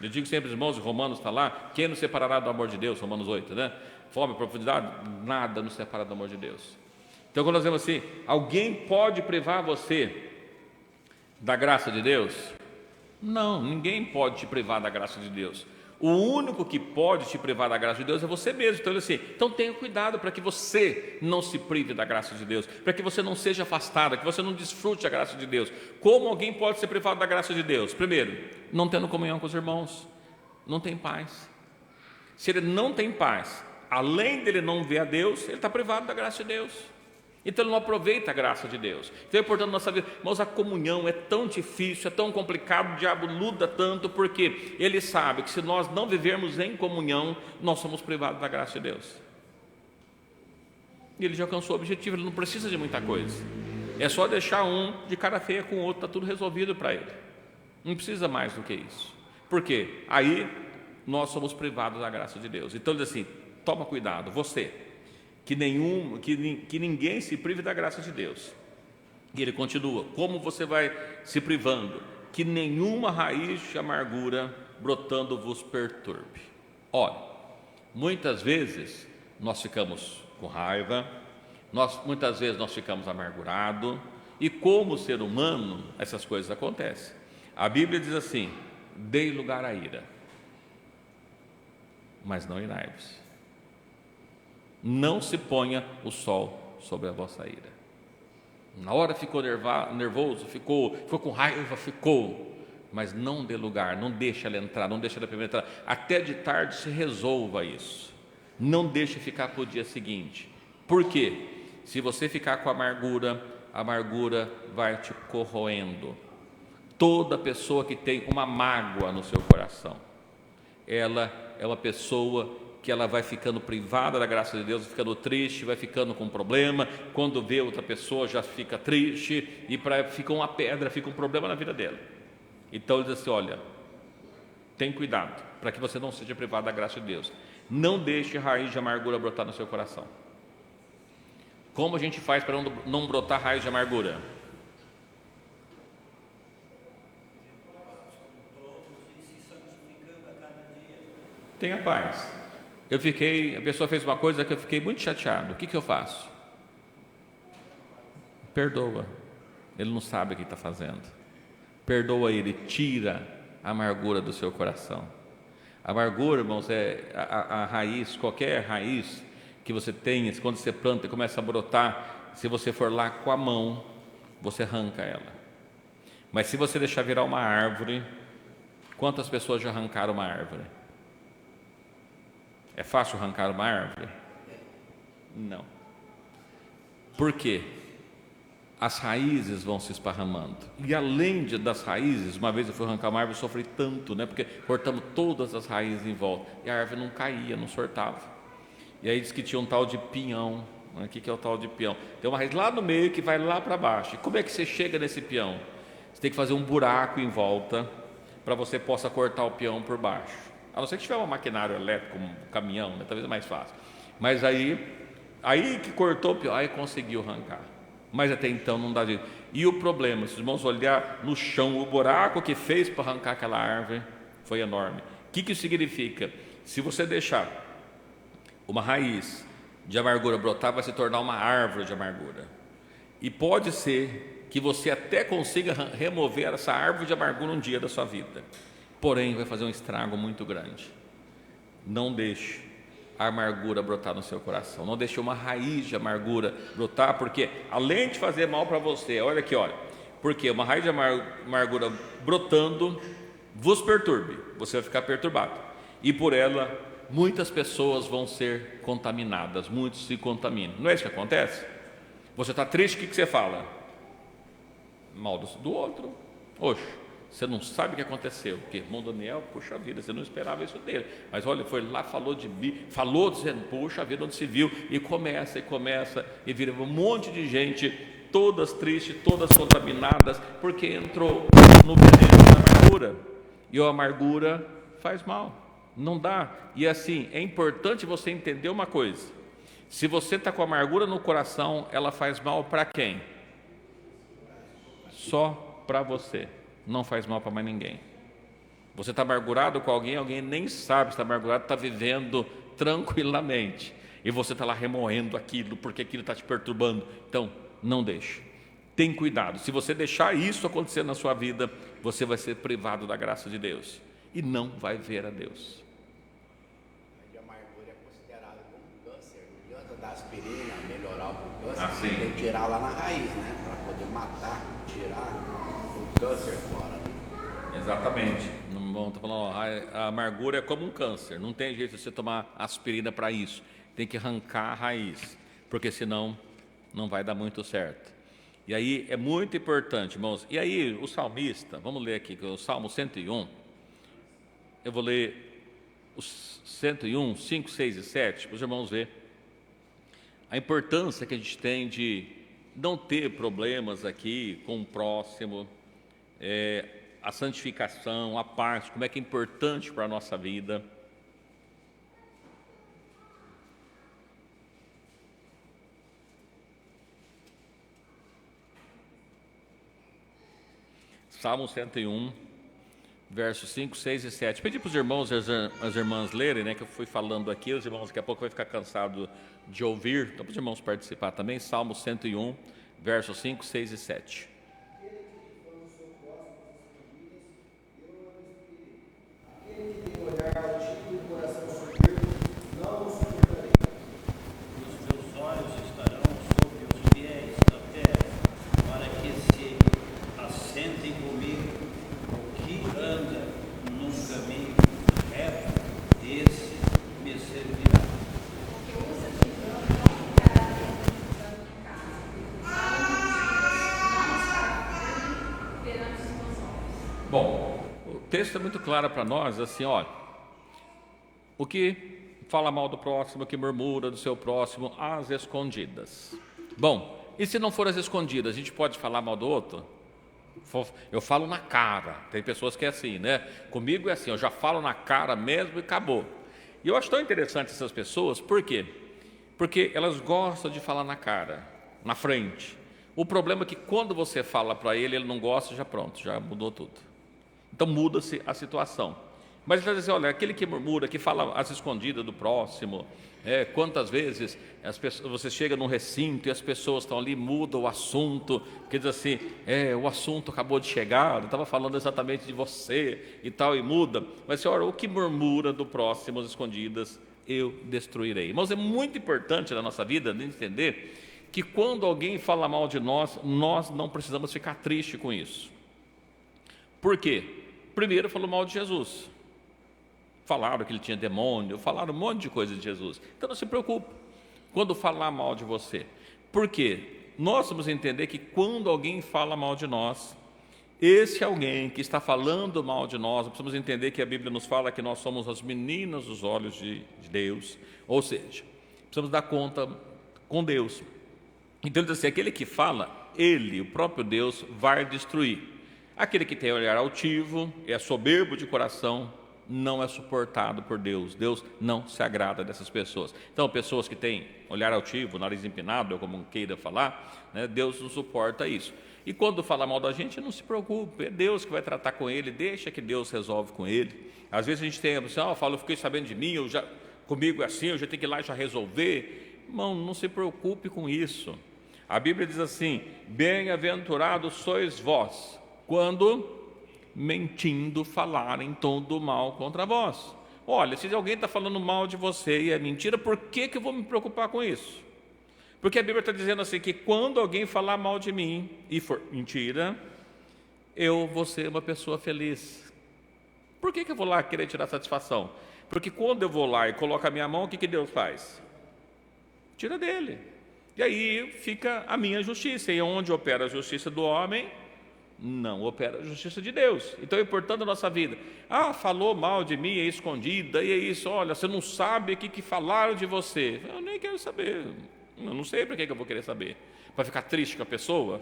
Eu digo sempre, irmãos, Romanos está lá: quem nos separará do amor de Deus? Romanos 8, né? Fome, profundidade, nada nos separa do amor de Deus. Então, quando nós dizemos assim, alguém pode privar você da graça de Deus? Não, ninguém pode te privar da graça de Deus. O único que pode te privar da graça de Deus é você mesmo. Então, então tenha cuidado para que você não se prive da graça de Deus, para que você não seja afastado, que você não desfrute a graça de Deus. Como alguém pode ser privado da graça de Deus? Primeiro, não tendo comunhão com os irmãos, não tem paz. Se ele não tem paz, além dele não ver a Deus, ele está privado da graça de Deus. Então ele não aproveita a graça de Deus. Então é importante nossa vida. Irmãos, a comunhão é tão difícil, é tão complicado, o diabo luta tanto, porque ele sabe que se nós não vivermos em comunhão, nós somos privados da graça de Deus. E ele já alcançou o objetivo, ele não precisa de muita coisa. É só deixar um de cara feia com o outro, está tudo resolvido para ele. Não precisa mais do que isso. Por quê? Aí nós somos privados da graça de Deus. Então ele diz assim, toma cuidado, você, que ninguém se prive da graça de Deus. E ele continua, como você vai se privando? Que nenhuma raiz de amargura brotando vos perturbe. Olha, muitas vezes nós ficamos com raiva, muitas vezes nós ficamos amargurados, e como ser humano, essas coisas acontecem. A Bíblia diz assim, dei lugar à ira, mas não irai-vos. Não se ponha o sol sobre a vossa ira. Na hora ficou nervoso, ficou com raiva, mas não dê lugar, não deixe ela entrar, não deixe ela penetrar. Até de tarde se resolva isso. Não deixe ficar para o dia seguinte. Por quê? Se você ficar com a amargura vai te corroendo. Toda pessoa que tem uma mágoa no seu coração, ela é uma pessoa que ela vai ficando privada da graça de Deus, ficando triste, vai ficando com problema, quando vê outra pessoa já fica triste, e fica uma pedra, fica um problema na vida dela. Então ele diz assim, olha, tem cuidado, para que você não seja privado da graça de Deus. Não deixe raiz de amargura brotar no seu coração. Como a gente faz para não brotar raiz de amargura? Tenha paz. A pessoa fez uma coisa que eu fiquei muito chateado. O que eu faço? Perdoa. Ele não sabe o que está fazendo. Perdoa ele, tira a amargura do seu coração. A amargura, irmãos, é a raiz, qualquer raiz que você tenha, quando você planta e começa a brotar, se você for lá com a mão, você arranca ela. Mas se você deixar virar uma árvore, quantas pessoas já arrancaram uma árvore? É fácil arrancar uma árvore? Não. Por quê? As raízes vão se esparramando. E além das raízes, uma vez eu fui arrancar uma árvore, eu sofri tanto, porque cortamos todas as raízes em volta. E a árvore não caía, não sortava. E aí diz que tinha um tal de pinhão. O que é o tal de pinhão? Tem uma raiz lá no meio que vai lá para baixo. E como é que você chega nesse pinhão? Você tem que fazer um buraco em volta para você possa cortar o pinhão por baixo. A não ser que tiver um maquinário elétrico, um caminhão, talvez é mais fácil. Mas aí que cortou o pinhão, aí conseguiu arrancar. Mas até então não dá jeito. E o problema, se os irmãos olhar no chão, o buraco que fez para arrancar aquela árvore foi enorme. O que isso significa? Se você deixar uma raiz de amargura brotar, vai se tornar uma árvore de amargura. E pode ser que você até consiga remover essa árvore de amargura um dia da sua vida. Porém, vai fazer um estrago muito grande. Não deixe a amargura brotar no seu coração. Não deixe uma raiz de amargura brotar, porque além de fazer mal para você, olha aqui, porque uma raiz de amargura brotando vos perturbe, você vai ficar perturbado. E por ela, muitas pessoas vão ser contaminadas, muitos se contaminam. Não é isso que acontece? Você está triste, o que você fala? Mal do outro. Oxe. Você não sabe o que aconteceu, porque irmão Daniel, puxa vida, você não esperava isso dele, mas olha, foi lá, falou dizendo, puxa vida, onde se viu, e começa, e vira um monte de gente, todas tristes, todas contaminadas, porque entrou no veneno da amargura, e a amargura faz mal, não dá. E assim, é importante você entender uma coisa, se você está com amargura no coração, ela faz mal para quem? Só para você. Não faz mal para mais ninguém. Você está amargurado com alguém nem sabe se está amargurado, está vivendo tranquilamente. E você está lá remoendo aquilo, porque aquilo está te perturbando. Então, não deixe. Tem cuidado. Se você deixar isso acontecer na sua vida, você vai ser privado da graça de Deus. E não vai ver a Deus. A amargura é considerada como câncer. Não adianta dar aspirina, melhorar o câncer. Tem que tirar lá na raiz, Para poder matar, tirar câncer fora. Exatamente. Não estou falando, a amargura é como um câncer. Não tem jeito de você tomar aspirina para isso. Tem que arrancar a raiz, porque senão não vai dar muito certo. E aí é muito importante, irmãos. E aí o salmista, vamos ler aqui, que é o Salmo 101, eu vou ler os 101, 5, 6 e 7, para os irmãos verem a importância que a gente tem de não ter problemas aqui com o próximo, a santificação, a parte, como é que é importante para a nossa vida. Salmo 101, versos 5, 6 e 7. Pedi para os irmãos e as irmãs lerem, né, que eu fui falando aqui, os irmãos daqui a pouco vai ficar cansado de ouvir, então para os irmãos participar também. Salmo 101, versos 5, 6 e 7. Bom, o texto é muito claro para nós, assim, olha, o que fala mal do próximo, o que murmura do seu próximo, às escondidas. Bom, e se não for às escondidas, a gente pode falar mal do outro? Eu falo na cara, tem pessoas que é assim, né? Comigo é assim, eu já falo na cara mesmo e acabou. E eu acho tão interessante essas pessoas, por quê? Porque elas gostam de falar na cara, na frente. O problema é que quando você fala para ele, ele não gosta, já pronto, já mudou tudo. Então muda-se a situação. Mas ele vai dizer, olha, aquele que murmura, que fala às escondidas do próximo, quantas vezes você chega num recinto e as pessoas estão ali, muda o assunto, porque diz assim, o assunto acabou de chegar, eu estava falando exatamente de você e tal, e muda. Mas olha, o que murmura do próximo às escondidas, eu destruirei. Irmãos, é muito importante na nossa vida de entender que quando alguém fala mal de nós, nós não precisamos ficar tristes com isso. Por quê? Primeiro falou mal de Jesus. Falaram que ele tinha demônio, falaram um monte de coisa de Jesus. Então não se preocupe quando falar mal de você. Por quê? Nós vamos entender que quando alguém fala mal de nós, esse alguém que está falando mal de nós, precisamos entender que a Bíblia nos fala que nós somos as meninas dos olhos de Deus, ou seja, precisamos dar conta com Deus. Então, assim, aquele que fala, ele, o próprio Deus, vai destruir. Aquele que tem olhar altivo, é soberbo de coração, não é suportado por Deus. Deus não se agrada dessas pessoas. Então, pessoas que têm olhar altivo, nariz empinado, ou como queira falar, né, Deus não suporta isso. E quando fala mal da gente, não se preocupe, é Deus que vai tratar com ele, deixa que Deus resolve com ele. Às vezes a gente tem, eu fiquei sabendo de mim, comigo é assim, eu já tenho que ir lá e já resolver. Irmão, não se preocupe com isso. A Bíblia diz assim, bem-aventurados sois vós, quando mentindo falarem todo mal contra vós. Olha, se alguém está falando mal de você e é mentira, por que eu vou me preocupar com isso? Porque a Bíblia está dizendo assim, que quando alguém falar mal de mim e for mentira, eu vou ser uma pessoa feliz. Por que eu vou lá querer tirar satisfação? Porque quando eu vou lá e coloco a minha mão, o que Deus faz? Tira dele. E aí fica a minha justiça. E onde opera a justiça do homem, não opera a justiça de Deus. Então é importante a nossa vida. Falou mal de mim, é escondida, e é isso, olha, você não sabe o que falaram de você. Eu nem quero saber, eu não sei para que eu vou querer saber. Para ficar triste com a pessoa?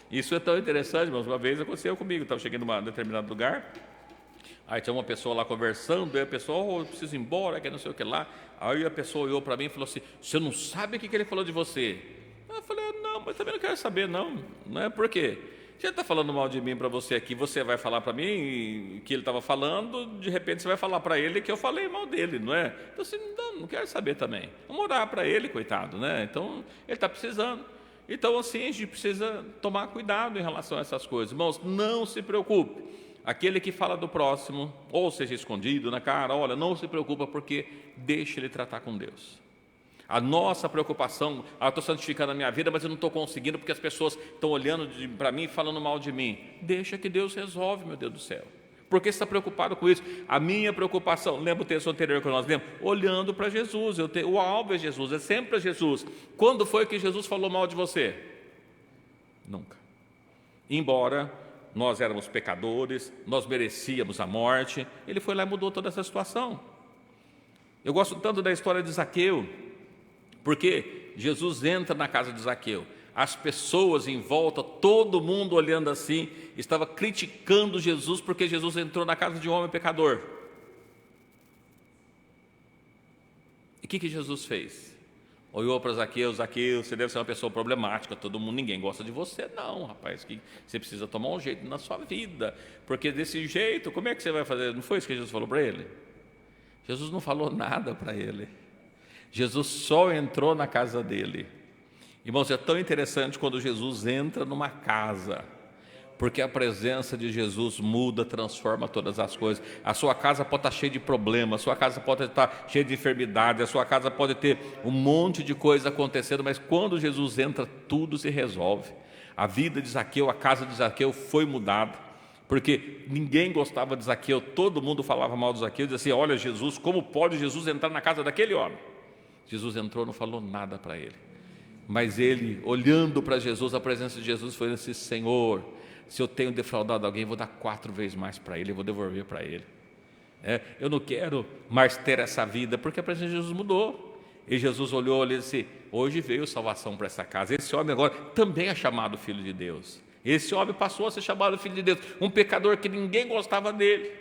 Isso é tão interessante, mas uma vez aconteceu comigo, estava chegando em um determinado lugar, aí tinha uma pessoa lá conversando, aí a pessoa, eu preciso ir embora, que não sei o que lá. Aí a pessoa olhou para mim e falou assim, você não sabe o que ele falou de você? Eu falei, não, mas também não quero saber não, por quê? Se ele está falando mal de mim para você aqui, você vai falar para mim que ele estava falando, de repente você vai falar para ele que eu falei mal dele, não é? Então assim, não quero saber também. Vamos orar para ele, coitado, né? Então, ele está precisando. Então assim, a gente precisa tomar cuidado em relação a essas coisas. Irmãos, não se preocupe. Aquele que fala do próximo, ou seja escondido na cara, olha, não se preocupa porque deixa ele tratar com Deus. A nossa preocupação, eu estou santificando a minha vida, mas eu não estou conseguindo porque as pessoas estão olhando para mim e falando mal de mim. Deixa que Deus resolve, meu Deus do céu. Por que você está preocupado com isso? A minha preocupação, lembra o texto anterior que nós lemos? Olhando para Jesus, o alvo é Jesus, é sempre Jesus. Quando foi que Jesus falou mal de você? Nunca. Embora nós éramos pecadores, nós merecíamos a morte, ele foi lá e mudou toda essa situação. Eu gosto tanto da história de Zaqueu, porque Jesus entra na casa de Zaqueu, as pessoas em volta, todo mundo olhando assim, estava criticando Jesus, porque Jesus entrou na casa de um homem pecador. E o que Jesus fez? Olhou para Zaqueu: Zaqueu, você deve ser uma pessoa problemática, todo mundo, ninguém gosta de você. Não, rapaz, que você precisa tomar um jeito na sua vida, porque desse jeito, como é que você vai fazer? Não foi isso que Jesus falou para ele? Jesus não falou nada para ele, Jesus só entrou na casa dele. Irmãos, é tão interessante quando Jesus entra numa casa, porque a presença de Jesus muda, transforma todas as coisas. A sua casa pode estar cheia de problemas, a sua casa pode estar cheia de enfermidade, a sua casa pode ter um monte de coisa acontecendo, mas quando Jesus entra, tudo se resolve. A vida de Zaqueu, a casa de Zaqueu foi mudada, porque ninguém gostava de Zaqueu, todo mundo falava mal de Zaqueu, dizia assim: olha Jesus, como pode Jesus entrar na casa daquele homem? Jesus entrou, não falou nada para ele, mas ele, olhando para Jesus, a presença de Jesus foi assim: Senhor, se eu tenho defraudado alguém, vou dar 4 vezes mais para ele, eu vou devolver para ele. Eu não quero mais ter essa vida, porque a presença de Jesus mudou. E Jesus olhou e disse: hoje veio salvação para essa casa. Esse homem agora também é chamado filho de Deus. Esse homem passou a ser chamado filho de Deus, um pecador que ninguém gostava dele.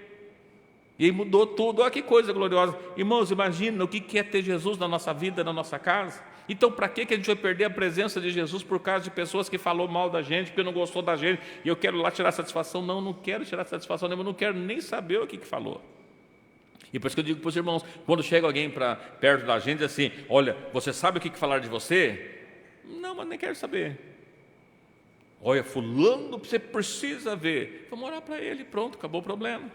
E aí mudou tudo. Olha que coisa gloriosa. Irmãos, imagina o que é ter Jesus na nossa vida, na nossa casa. Então, para que a gente vai perder a presença de Jesus por causa de pessoas que falou mal da gente, porque não gostou da gente, e eu quero lá tirar satisfação? Não, não quero tirar satisfação nenhuma, não quero nem saber o que falou. E por isso que eu digo para os irmãos, quando chega alguém perto da gente, diz assim: olha, você sabe o que falaram de você? Não, mas nem quero saber. Olha, fulano, você precisa ver. Vamos orar para ele, pronto, acabou o problema.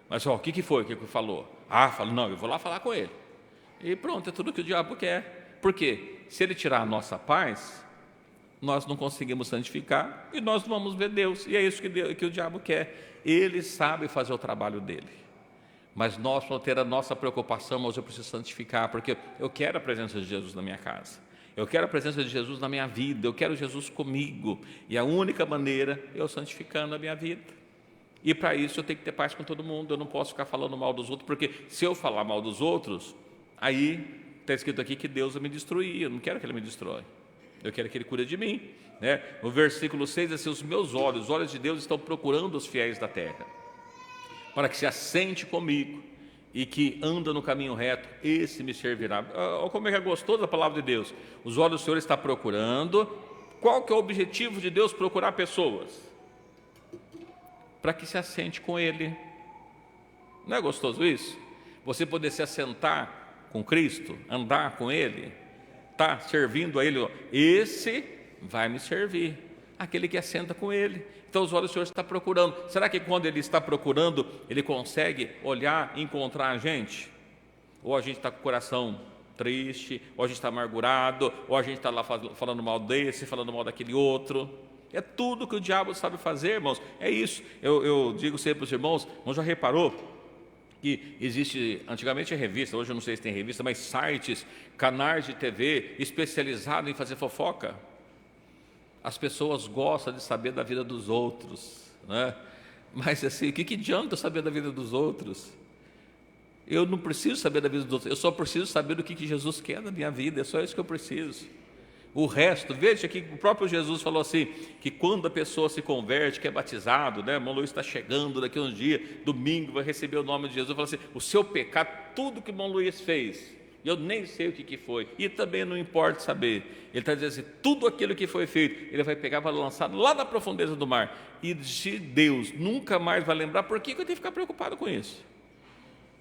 Mas o que foi? O que falou? Falou, não, eu vou lá falar com ele. E pronto, é tudo que o diabo quer. Por quê? Se ele tirar a nossa paz, nós não conseguimos santificar e nós não vamos ver Deus. E é isso que o diabo quer. Ele sabe fazer o trabalho dele. Mas nós, para ter a nossa preocupação, mas eu preciso santificar, porque eu quero a presença de Jesus na minha casa. Eu quero a presença de Jesus na minha vida. Eu quero Jesus comigo. E a única maneira é eu santificando a minha vida. E para isso eu tenho que ter paz com todo mundo. Eu não posso ficar falando mal dos outros, porque se eu falar mal dos outros, aí está escrito aqui que Deus vai me destruir. Eu não quero que Ele me destrói, eu quero que Ele cure de mim, né? No versículo 6 diz assim: os meus olhos, os olhos de Deus estão procurando os fiéis da terra, para que se assente comigo e que anda no caminho reto, esse me servirá. Olha como é que é gostoso a palavra de Deus. Os olhos do Senhor estão procurando. Qual que é o objetivo de Deus procurar pessoas? Para que se assente com Ele. Não é gostoso isso? Você poder se assentar com Cristo, andar com Ele, tá servindo a Ele. Esse vai me servir, aquele que assenta com Ele. Então os olhos do Senhor estão procurando. Será que quando Ele está procurando, Ele consegue olhar e encontrar a gente? Ou a gente está com o coração triste, ou a gente está amargurado, ou a gente está lá falando mal desse, falando mal daquele outro. É tudo que o diabo sabe fazer, irmãos. É isso. Eu digo sempre para os irmãos: não já reparou que existe, antigamente revista, hoje eu não sei se tem revista, mas sites, canais de TV especializados em fazer fofoca? As pessoas gostam de saber da vida dos outros, né? Mas assim, o que adianta saber da vida dos outros? Eu não preciso saber da vida dos outros, eu só preciso saber do que Jesus quer na minha vida, é só isso que eu preciso. O resto, veja que o próprio Jesus falou assim, que quando a pessoa se converte, que é batizado, né? Irmão Luiz está chegando daqui a uns dias, domingo vai receber o nome de Jesus, fala assim: o seu pecado, tudo que o irmão Luiz fez, eu nem sei o que foi, e também não importa saber. Ele está dizendo assim: tudo aquilo que foi feito, ele vai pegar para lançar lá na profundeza do mar, e de Deus nunca mais vai lembrar. Por que eu tenho que ficar preocupado com isso?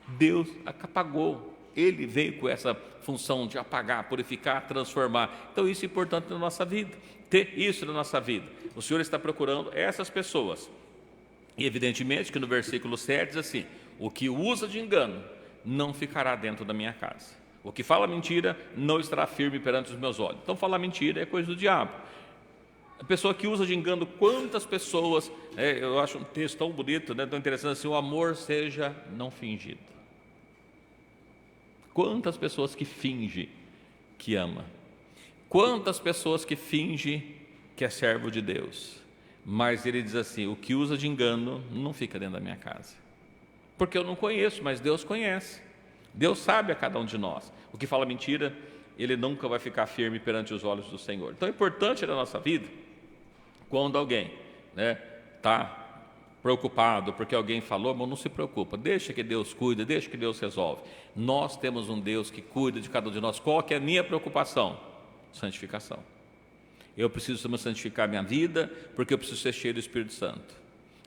Deus apagou. Ele veio com essa função de apagar, purificar, transformar. Então isso é importante na nossa vida, ter isso na nossa vida. O Senhor está procurando essas pessoas. E evidentemente que no versículo 7 diz assim: o que usa de engano não ficará dentro da minha casa. O que fala mentira não estará firme perante os meus olhos. Então falar mentira é coisa do diabo. A pessoa que usa de engano, quantas pessoas, eu acho um texto tão bonito, né, tão interessante assim, o amor seja não fingido. Quantas pessoas que fingem que ama, quantas pessoas que fingem que é servo de Deus, mas ele diz assim, o que usa de engano não fica dentro da minha casa, porque eu não conheço, mas Deus conhece, Deus sabe a cada um de nós. O que fala mentira, ele nunca vai ficar firme perante os olhos do Senhor. Então é importante na nossa vida, quando alguém está preocupado porque alguém falou, mas não se preocupa, deixa que Deus cuida, deixa que Deus resolve. Nós temos um Deus que cuida de cada um de nós. Qual que é a minha preocupação? Santificação. Eu preciso me santificar minha vida, porque eu preciso ser cheio do Espírito Santo.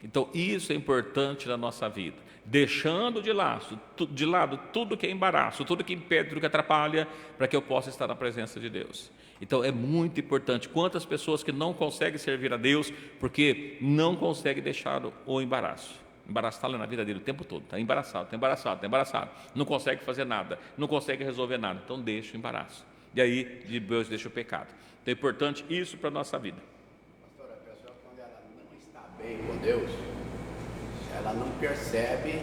Então isso é importante na nossa vida, deixando de lado tudo que é embaraço, tudo que impede, tudo que atrapalha, para que eu possa estar na presença de Deus. Então é muito importante. Quantas pessoas que não conseguem servir a Deus porque não conseguem deixar o embaraço. O embaraço está lá na vida dele o tempo todo, está embaraçado, não consegue fazer nada, não consegue resolver nada, então deixa o embaraço, e aí Deus deixa o pecado. Então é importante isso para a nossa vida. Pastor, a pessoa quando ela não está bem com Deus, ela não percebe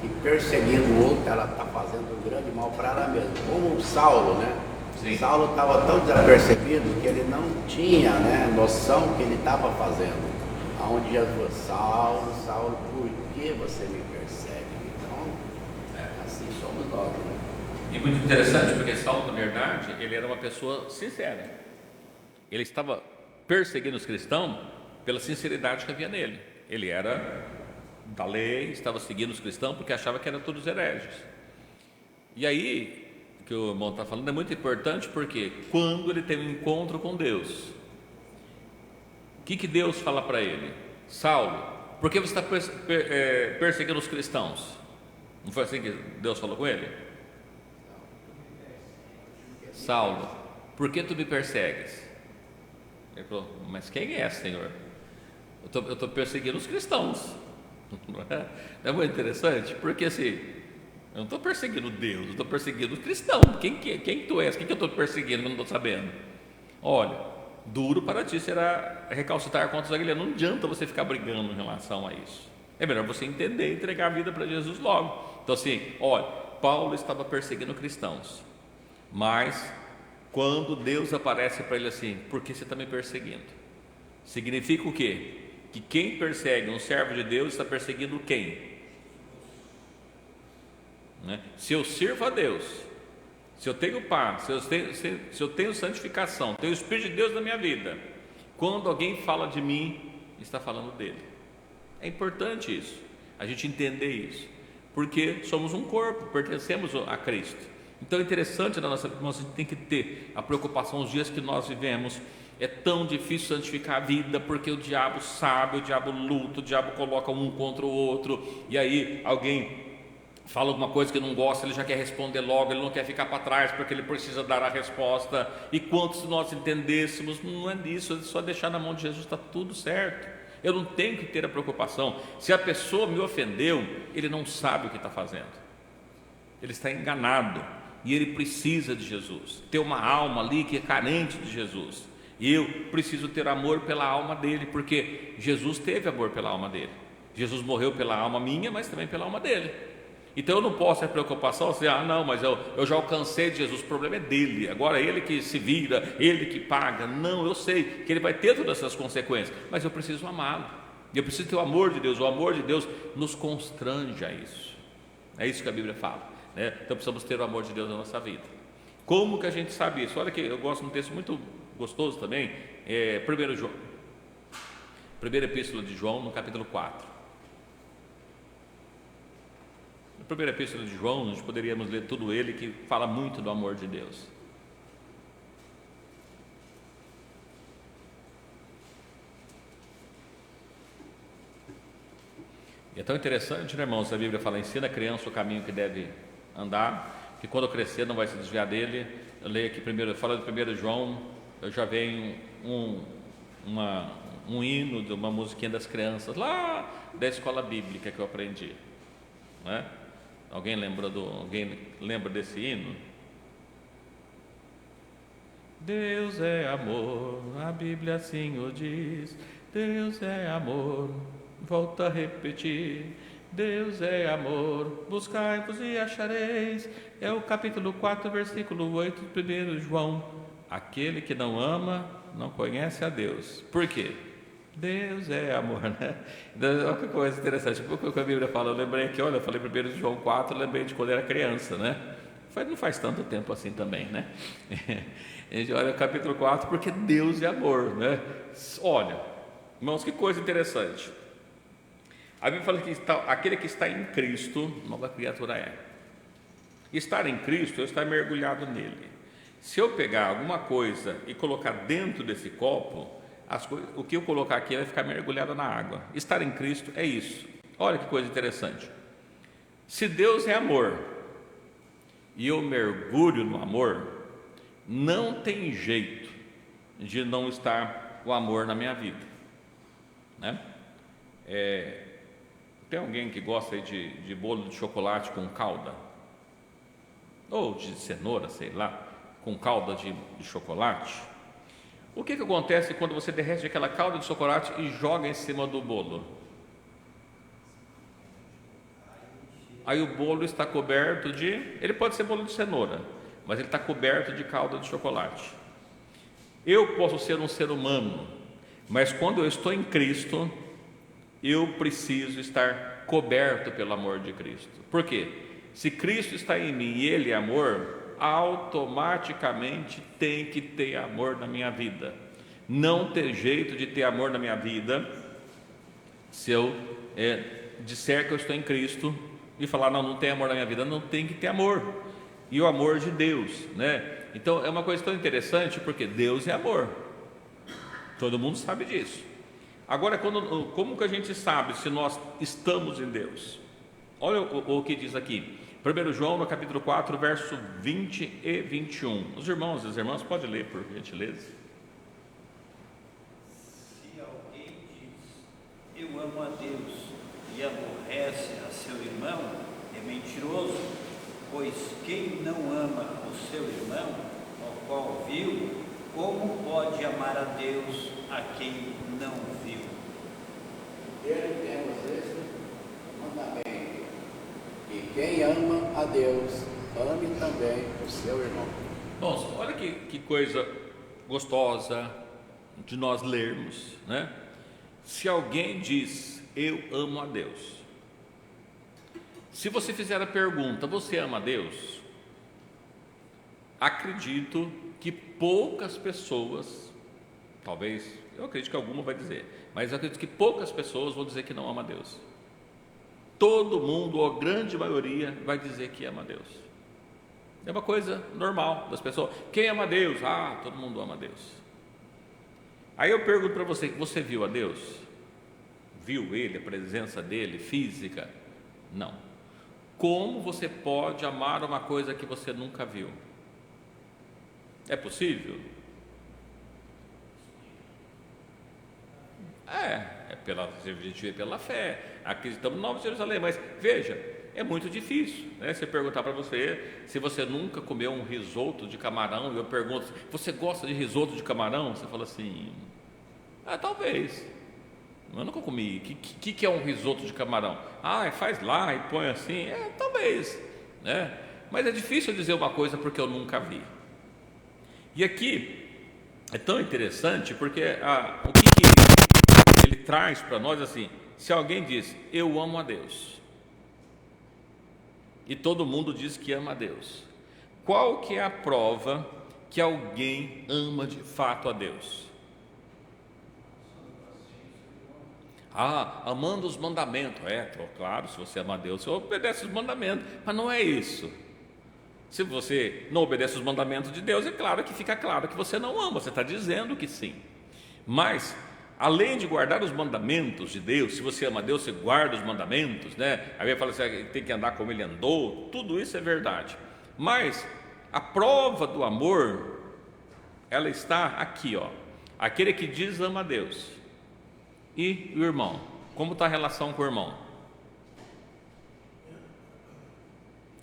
que perseguindo o outro ela está fazendo um grande mal para ela mesma, como o Saulo, né? Sim. Saulo estava tão desapercebido que ele não tinha noção que ele estava fazendo. Aonde Jesus falou, Saulo, por que você me persegue? Então, assim somos nós. Né? E muito interessante, porque Saulo, na verdade, ele era uma pessoa sincera. Ele estava perseguindo os cristãos pela sinceridade que havia nele. Ele era da lei, estava seguindo os cristãos porque achava que eram todos hereges. E aí, o que o irmão está falando é muito importante, porque quando ele tem um encontro com Deus, o que Deus fala para ele? Saulo, por que você está perseguindo os cristãos? Não foi assim que Deus falou com ele? Saulo, por que tu me persegues? Ele falou, mas quem é, Senhor? Eu estou perseguindo os cristãos. Não é muito interessante? Porque assim, eu não estou perseguindo Deus, eu estou perseguindo os cristãos. Quem tu és? Quem que eu estou perseguindo que eu não estou sabendo? Olha, duro para ti será recalcitrar contra os aguilhões. Não adianta você ficar brigando em relação a isso. É melhor você entender e entregar a vida para Jesus logo. Então assim, olha, Paulo estava perseguindo cristãos, mas quando Deus aparece para ele assim, por que você está me perseguindo? Significa o quê? Que quem persegue um servo de Deus está perseguindo quem? Se eu sirvo a Deus, se eu tenho paz, se eu tenho santificação, tenho o Espírito de Deus na minha vida, quando alguém fala de mim, está falando dele. É importante isso, a gente entender isso, porque somos um corpo, pertencemos a Cristo. Então é interessante na nossa vida, nós tem que ter a preocupação. Os dias que nós vivemos, é tão difícil santificar a vida, porque o diabo sabe, o diabo luta, o diabo coloca um contra o outro, e aí alguém fala alguma coisa que não gosta, ele já quer responder logo, ele não quer ficar para trás, porque ele precisa dar a resposta. E quanto se nós entendêssemos, não é disso, é só deixar na mão de Jesus, está tudo certo. Eu não tenho que ter a preocupação. Se a pessoa me ofendeu, ele não sabe o que está fazendo, ele está enganado, e ele precisa de Jesus. Tem uma alma ali que é carente de Jesus, e eu preciso ter amor pela alma dele, porque Jesus teve amor pela alma dele. Jesus morreu pela alma minha, mas também pela alma dele. Então eu não posso ter preocupação assim, não, mas eu já alcancei de Jesus, o problema é dele, agora é ele que se vira, ele que paga. Não, eu sei que ele vai ter todas essas consequências, mas eu preciso amá-lo, eu preciso ter o amor de Deus. O amor de Deus nos constrange a isso, é isso que a Bíblia fala, né? Então precisamos ter o amor de Deus na nossa vida. Como que a gente sabe isso? Olha que eu gosto de um texto muito gostoso também, 1 João, primeira epístola de João, no capítulo 4. Na primeira epístola de João, nós poderíamos ler tudo ele, que fala muito do amor de Deus. E é tão interessante, né, irmãos? A Bíblia fala, ensina a criança o caminho que deve andar, que quando crescer não vai se desviar dele. Eu leio aqui primeiro, fala de 1 João, eu já venho um hino de uma musiquinha das crianças, lá da escola bíblica que eu aprendi, né? Alguém lembra desse hino? Deus é amor, a Bíblia assim o diz. Deus é amor, volto a repetir. Deus é amor, buscai-vos e achareis. É o capítulo 4, versículo 8 de 1 João. Aquele que não ama, não conhece a Deus. Por quê? Deus é amor, né? Olha que coisa interessante. O que a Bíblia fala, eu lembrei aqui, olha, eu falei 1 João 4, eu lembrei de quando eu era criança, né? Não faz tanto tempo assim também, né? A gente olha o capítulo 4, porque Deus é amor, né? Olha, irmãos, que coisa interessante. A Bíblia fala que aquele que está em Cristo, nova criatura é. Estar em Cristo é estar mergulhado nele. Se eu pegar alguma coisa e colocar dentro desse copo, o que eu colocar aqui vai ficar mergulhado na água. Estar em Cristo é isso. Olha que coisa interessante. Se Deus é amor e eu mergulho no amor, não tem jeito de não estar o amor na minha vida, né? Tem alguém que gosta de bolo de chocolate com calda? Ou de cenoura, sei lá, com calda de chocolate? O que acontece quando você derrete aquela calda de chocolate e joga em cima do bolo? Aí o bolo está coberto ele pode ser bolo de cenoura, mas ele está coberto de calda de chocolate. Eu posso ser um ser humano, mas quando eu estou em Cristo, eu preciso estar coberto pelo amor de Cristo. Por quê? Se Cristo está em mim e Ele é amor, automaticamente tem que ter amor na minha vida. Não tem jeito de ter amor na minha vida se eu disser que eu estou em Cristo e falar, não tem amor na minha vida. Não tem que ter amor, e o amor de Deus, né? Então é uma coisa tão interessante, porque Deus é amor, todo mundo sabe disso. Agora, como que a gente sabe se nós estamos em Deus? Olha o que diz aqui, 1 João, no capítulo 4, verso 20 e 21. Os irmãos e as irmãs podem ler, por gentileza. Se alguém diz, eu amo a Deus, e aborrece a seu irmão, é mentiroso, pois quem não ama o seu irmão, ao qual viu, como pode amar a Deus a quem não viu? Ele temos esse mandamento, que quem ama a Deus, ame também o seu irmão. Bom, olha que coisa gostosa de nós lermos, né? Se alguém diz, eu amo a Deus. Se você fizer a pergunta, você ama a Deus? Acredito que poucas pessoas, talvez, eu acredito que alguma vai dizer, mas eu acredito que poucas pessoas vão dizer que não ama a Deus. Todo mundo, ou a grande maioria, vai dizer que ama a Deus. É uma coisa normal das pessoas. Quem ama a Deus? Todo mundo ama a Deus. Aí eu pergunto para você, você viu a Deus? Viu Ele, a presença dEle, física? Não. Como você pode amar uma coisa que você nunca viu? É possível? A gente vê pela fé, acreditamos no Nova Jerusalém, mas veja, é muito difícil, né? Você perguntar para você, se você nunca comeu um risoto de camarão, e eu pergunto, você gosta de risoto de camarão? Você fala assim, talvez, eu nunca comi. Que é um risoto de camarão? Faz lá e põe assim, talvez, né? Mas é difícil dizer uma coisa porque eu nunca vi. E aqui é tão interessante porque o que ele traz para nós assim, se alguém diz, eu amo a Deus, e todo mundo diz que ama a Deus, qual que é a prova que alguém ama de fato a Deus? Amando os mandamentos. Claro, se você ama a Deus, você obedece os mandamentos, mas não é isso. Se você não obedece os mandamentos de Deus, é claro que fica claro que você não ama, você está dizendo que sim. Mas, além de guardar os mandamentos de Deus, se você ama a Deus, você guarda os mandamentos, né? Aí ele fala assim, tem que andar como ele andou, tudo isso é verdade. Mas, a prova do amor, ela está aqui, aquele que diz ama a Deus. E o irmão, como está a relação com o irmão?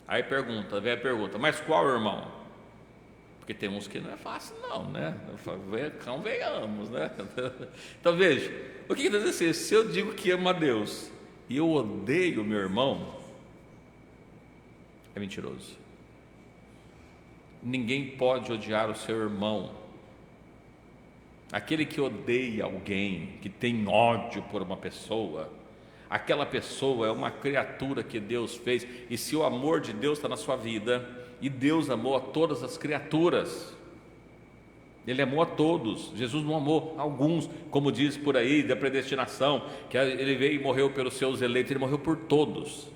Aí vem a pergunta, mas qual irmão? Porque tem uns que não é fácil não, né? Convenhamos, né? Então veja, o que quer dizer assim? Se eu digo que amo a Deus e eu odeio o meu irmão, é mentiroso. Ninguém pode odiar o seu irmão. Aquele que odeia alguém, que tem ódio por uma pessoa, aquela pessoa é uma criatura que Deus fez. E se o amor de Deus está na sua vida, e Deus amou a todas as criaturas, Ele amou a todos. Jesus não amou alguns, como diz por aí da predestinação, que Ele veio e morreu pelos seus eleitos. Ele morreu por todos.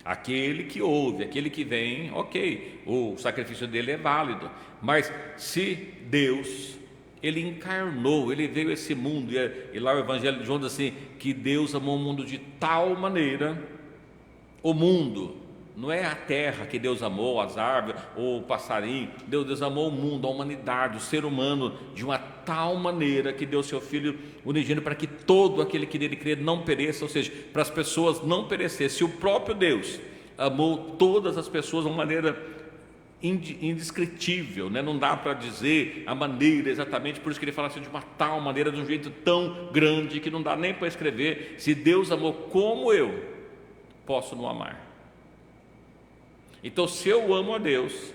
Aquele que ouve, aquele que vem, ok, o sacrifício dele é válido. Mas se Deus, Ele encarnou, Ele veio a esse mundo, e lá o Evangelho de João diz assim, que Deus amou o mundo de tal maneira, o mundo, não é a terra que Deus amou, as árvores, ou o passarinho, Deus amou o mundo, a humanidade, o ser humano, de uma tal maneira que deu seu Filho unigênito para que todo aquele que nele crê não pereça, ou seja, para as pessoas não perecer. Se o próprio Deus amou todas as pessoas de uma maneira indescritível, né? Não dá para dizer a maneira exatamente, por isso que ele fala assim, de uma tal maneira, de um jeito tão grande que não dá nem para escrever. Se Deus amou como eu, posso não amar? Então, se eu amo a Deus,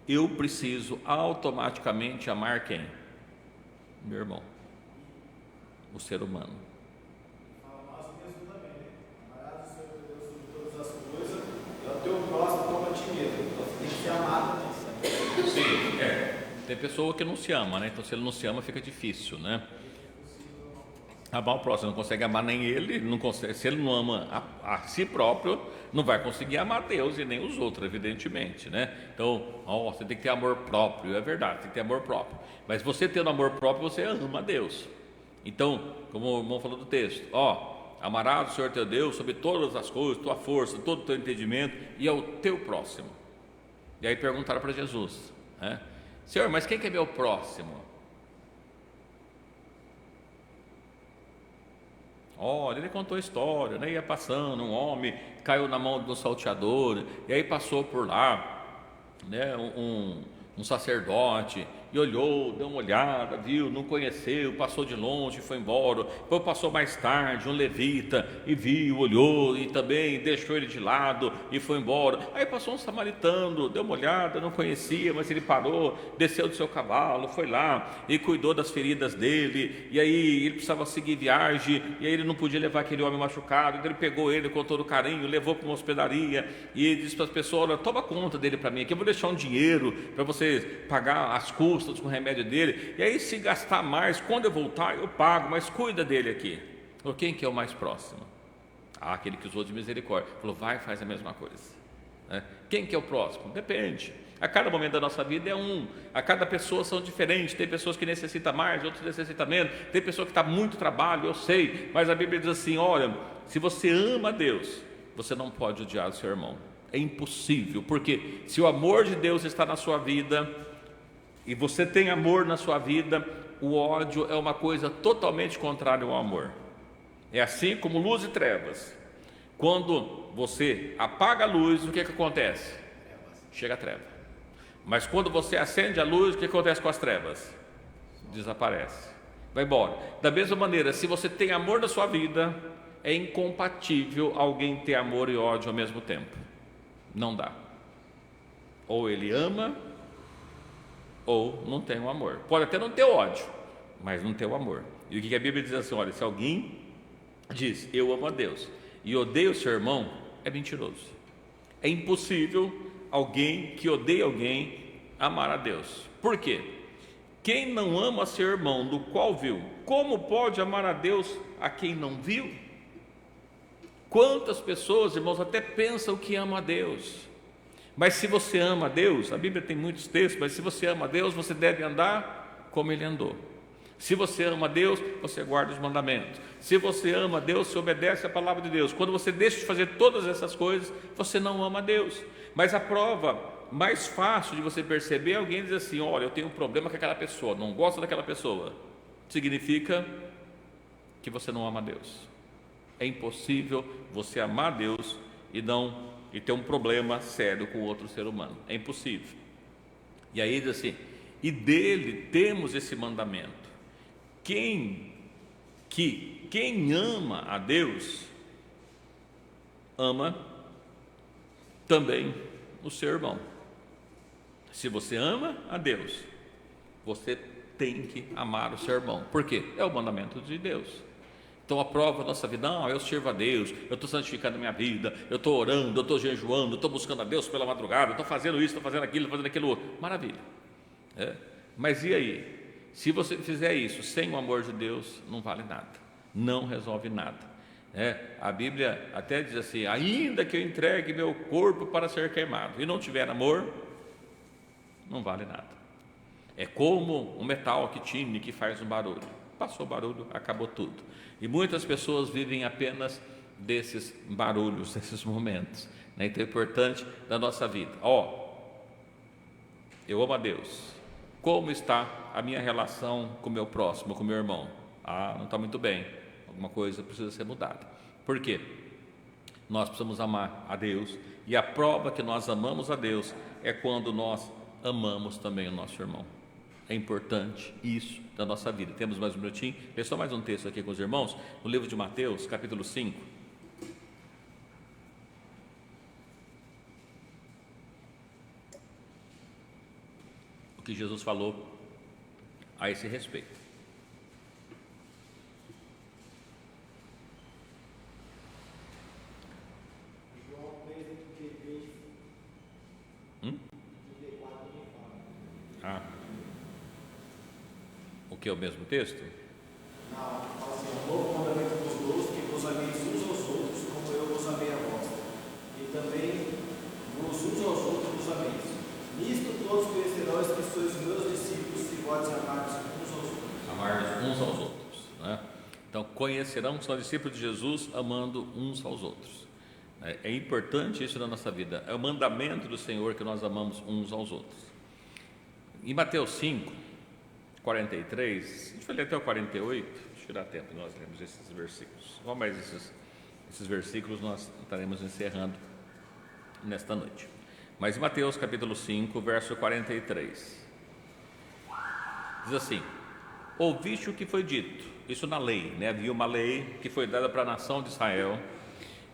eu preciso automaticamente amar quem? Meu irmão, o ser humano. Nós mesmos também, né? Amarás o Senhor Deus sobre todas as coisas, e ao teu próximo como a ti mesmo. Então você tem que ser amado nisso. Sim, tem pessoa que não se ama, né? Então, se ele não se ama, fica difícil, né? Amar o próximo, não consegue amar nem ele, não consegue, se ele não ama a si próprio, não vai conseguir amar Deus e nem os outros, evidentemente, né? Então, você tem que ter amor próprio, é verdade, tem que ter amor próprio, mas você tendo amor próprio, você ama a Deus. Então, como o irmão falou do texto, amarás o Senhor teu Deus sobre todas as coisas, tua força, todo o teu entendimento, e ao teu próximo. E aí perguntaram para Jesus, né? Senhor, mas quem que é meu próximo? Olha, ele contou a história, né? Ia passando, um homem caiu na mão do salteador, e aí passou por lá, né? Um sacerdote, e olhou, deu uma olhada, viu, não conheceu, passou de longe e foi embora. Depois passou mais tarde um levita e viu, olhou e também deixou ele de lado e foi embora. Aí passou um samaritano, deu uma olhada, não conhecia, mas ele parou, desceu do seu cavalo, foi lá e cuidou das feridas dele. E aí ele precisava seguir viagem, e aí ele não podia levar aquele homem machucado, então ele pegou ele com todo carinho, levou para uma hospedaria e ele disse para as pessoas: olha, toma conta dele para mim aqui, eu vou deixar um dinheiro para você pagar as custas com o remédio dele, e aí se gastar mais, quando eu voltar eu pago, mas cuida dele aqui. Falou, quem que é o mais próximo? Aquele que usou de misericórdia. Falou, vai, faz a mesma coisa, né? Quem que é o próximo? Depende, a cada momento da nossa vida é a cada pessoa são diferentes, tem pessoas que necessitam mais, outros necessitam menos, tem pessoa que está muito trabalho, eu sei, mas a Bíblia diz assim, olha, se você ama a Deus, você não pode odiar o seu irmão, é impossível, porque se o amor de Deus está na sua vida, e você tem amor na sua vida, o ódio é uma coisa totalmente contrária ao amor. É assim como luz e trevas. Quando você apaga a luz, o que acontece? Chega a treva. Mas quando você acende a luz, o que acontece com as trevas? Desaparece, vai embora. Da mesma maneira, se você tem amor na sua vida, é incompatível alguém ter amor e ódio ao mesmo tempo. Não dá. Ou ele ama, ou não tem o amor. Pode até não ter ódio, mas não ter o amor. E o que a Bíblia diz assim, olha, se alguém diz, eu amo a Deus, e odeia o seu irmão, é mentiroso. É impossível alguém que odeia alguém amar a Deus. Por quê? Quem não ama seu irmão, do qual viu, como pode amar a Deus a quem não viu? Quantas pessoas, irmãos, até pensam que amam a Deus, mas se você ama a Deus, a Bíblia tem muitos textos, mas se você ama a Deus, você deve andar como Ele andou. Se você ama a Deus, você guarda os mandamentos. Se você ama a Deus, você obedece a palavra de Deus. Quando você deixa de fazer todas essas coisas, você não ama a Deus. Mas a prova mais fácil de você perceber é alguém dizer assim, olha, eu tenho um problema com aquela pessoa, não gosto daquela pessoa. Significa que você não ama a Deus. É impossível você amar a Deus e ter um problema sério com outro ser humano. É impossível. E aí diz assim: e dele temos esse mandamento: quem ama a Deus, ama também o seu irmão. Se você ama a Deus, você tem que amar o seu irmão. Por quê? É o mandamento de Deus. Então a prova da nossa vida: não, eu sirvo a Deus, eu estou santificando a minha vida, eu estou orando, eu estou jejuando, eu estou buscando a Deus pela madrugada, eu estou fazendo isso, estou fazendo aquilo, fazendo aquilo outro. Maravilha. Mas e aí? Se você fizer isso sem o amor de Deus, não vale nada, não resolve nada. A Bíblia até diz assim: ainda que eu entregue meu corpo para ser queimado e não tiver amor, não vale nada. É como um metal que tine, que faz um barulho. Passou o barulho, acabou tudo. E muitas pessoas vivem apenas desses barulhos, desses momentos. Então é importante da nossa vida: eu amo a Deus. Como está a minha relação com o meu próximo, com o meu irmão? Não está muito bem. Alguma coisa precisa ser mudada. Por quê? Nós precisamos amar a Deus, e a prova que nós amamos a Deus é quando nós amamos também o nosso irmão. É importante isso da nossa vida. Temos mais um minutinho? Lê só mais um texto aqui com os irmãos, no livro de Mateus, capítulo 5. O que Jesus falou a esse respeito. O que é o mesmo texto? Não, fala assim: um novo mandamento vos dou, que vos ameis uns aos outros, como eu vos amei a vós. E também vos uns aos outros vos ameis. Nisto todos conhecerão que sois meus discípulos, se vós amardes uns aos outros. Amardes uns aos outros, né? Então, conhecerão que são discípulos de Jesus amando uns aos outros. É importante isso na nossa vida. É o mandamento do Senhor que nós amamos uns aos outros. Em Mateus 5, 43, a gente vai ler até o 48, deixa eu dar tempo, nós lemos esses versículos. Vamos mais esses versículos, nós estaremos encerrando nesta noite. Mas em Mateus capítulo 5, verso 43, diz assim: ouviste o que foi dito, isso na lei, havia uma lei que foi dada para a nação de Israel,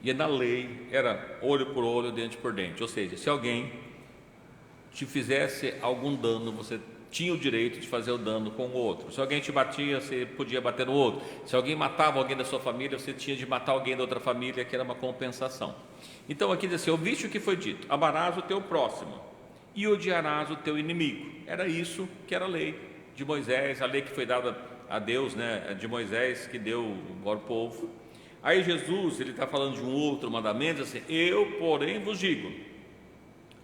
e na lei era olho por olho, dente por dente, ou seja, se alguém te fizesse algum dano, você tinha o direito de fazer o dano com o outro. Se alguém te batia, você podia bater no outro. Se alguém matava alguém da sua família, você tinha de matar alguém da outra família, que era uma compensação. Então aqui diz assim: ouviste o que foi dito, amarás o teu próximo e odiarás o teu inimigo. Era isso que era a lei de Moisés, a lei que foi dada a Deus, de Moisés, que deu ao povo. Aí Jesus, ele está falando de um outro mandamento, assim: eu porém vos digo,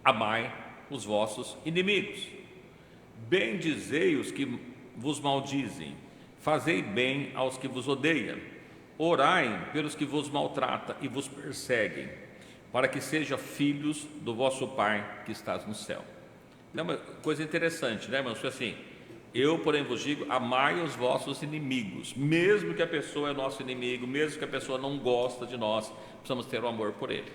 amai os vossos inimigos, bendizei os que vos maldizem, fazei bem aos que vos odeiam, orai pelos que vos maltratam e vos perseguem, para que sejam filhos do vosso Pai que estás no céu. É uma coisa interessante, irmãos? Assim: eu porém vos digo, amai os vossos inimigos. Mesmo que a pessoa é nosso inimigo, mesmo que a pessoa não gosta de nós, precisamos ter o amor por ele.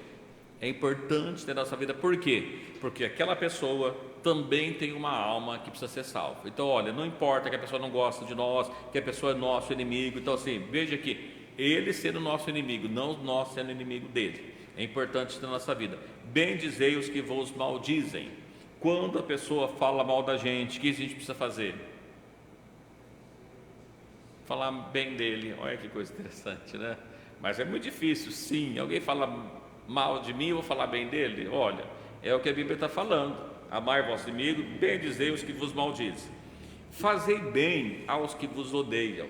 É importante ter nossa vida. Por quê? Porque aquela pessoa também tem uma alma que precisa ser salva. Então, olha, não importa que a pessoa não gosta de nós, que a pessoa é nosso inimigo. Então, assim, veja que ele sendo nosso inimigo, não nós sendo inimigo dele. É importante ter nossa vida. Bendizei os que vos maldizem. Quando a pessoa fala mal da gente, o que a gente precisa fazer? Falar bem dele. Olha que coisa interessante, né? Mas é muito difícil, sim. Alguém fala mal de mim, eu vou falar bem dele? Olha, é o que a Bíblia está falando: amai vosso inimigo, bendizei os que vos maldizem, fazei bem aos que vos odeiam.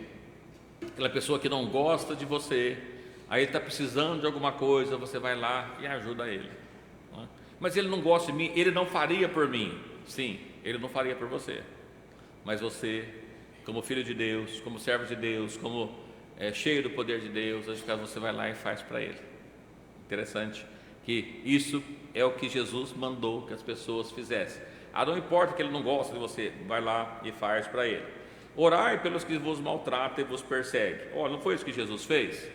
Aquela pessoa que não gosta de você, aí ele está precisando de alguma coisa, você vai lá e ajuda ele. Mas ele não gosta de mim, ele não faria por mim. Sim, ele não faria por você, mas você, como filho de Deus, como servo de Deus, como cheio do poder de Deus, você vai lá e faz para ele. Interessante que isso é o que Jesus mandou que as pessoas fizessem. Não importa que ele não gosta de você, vai lá e faz para ele. Orai pelos que vos maltratam e vos perseguem. Olha, não foi isso que Jesus fez?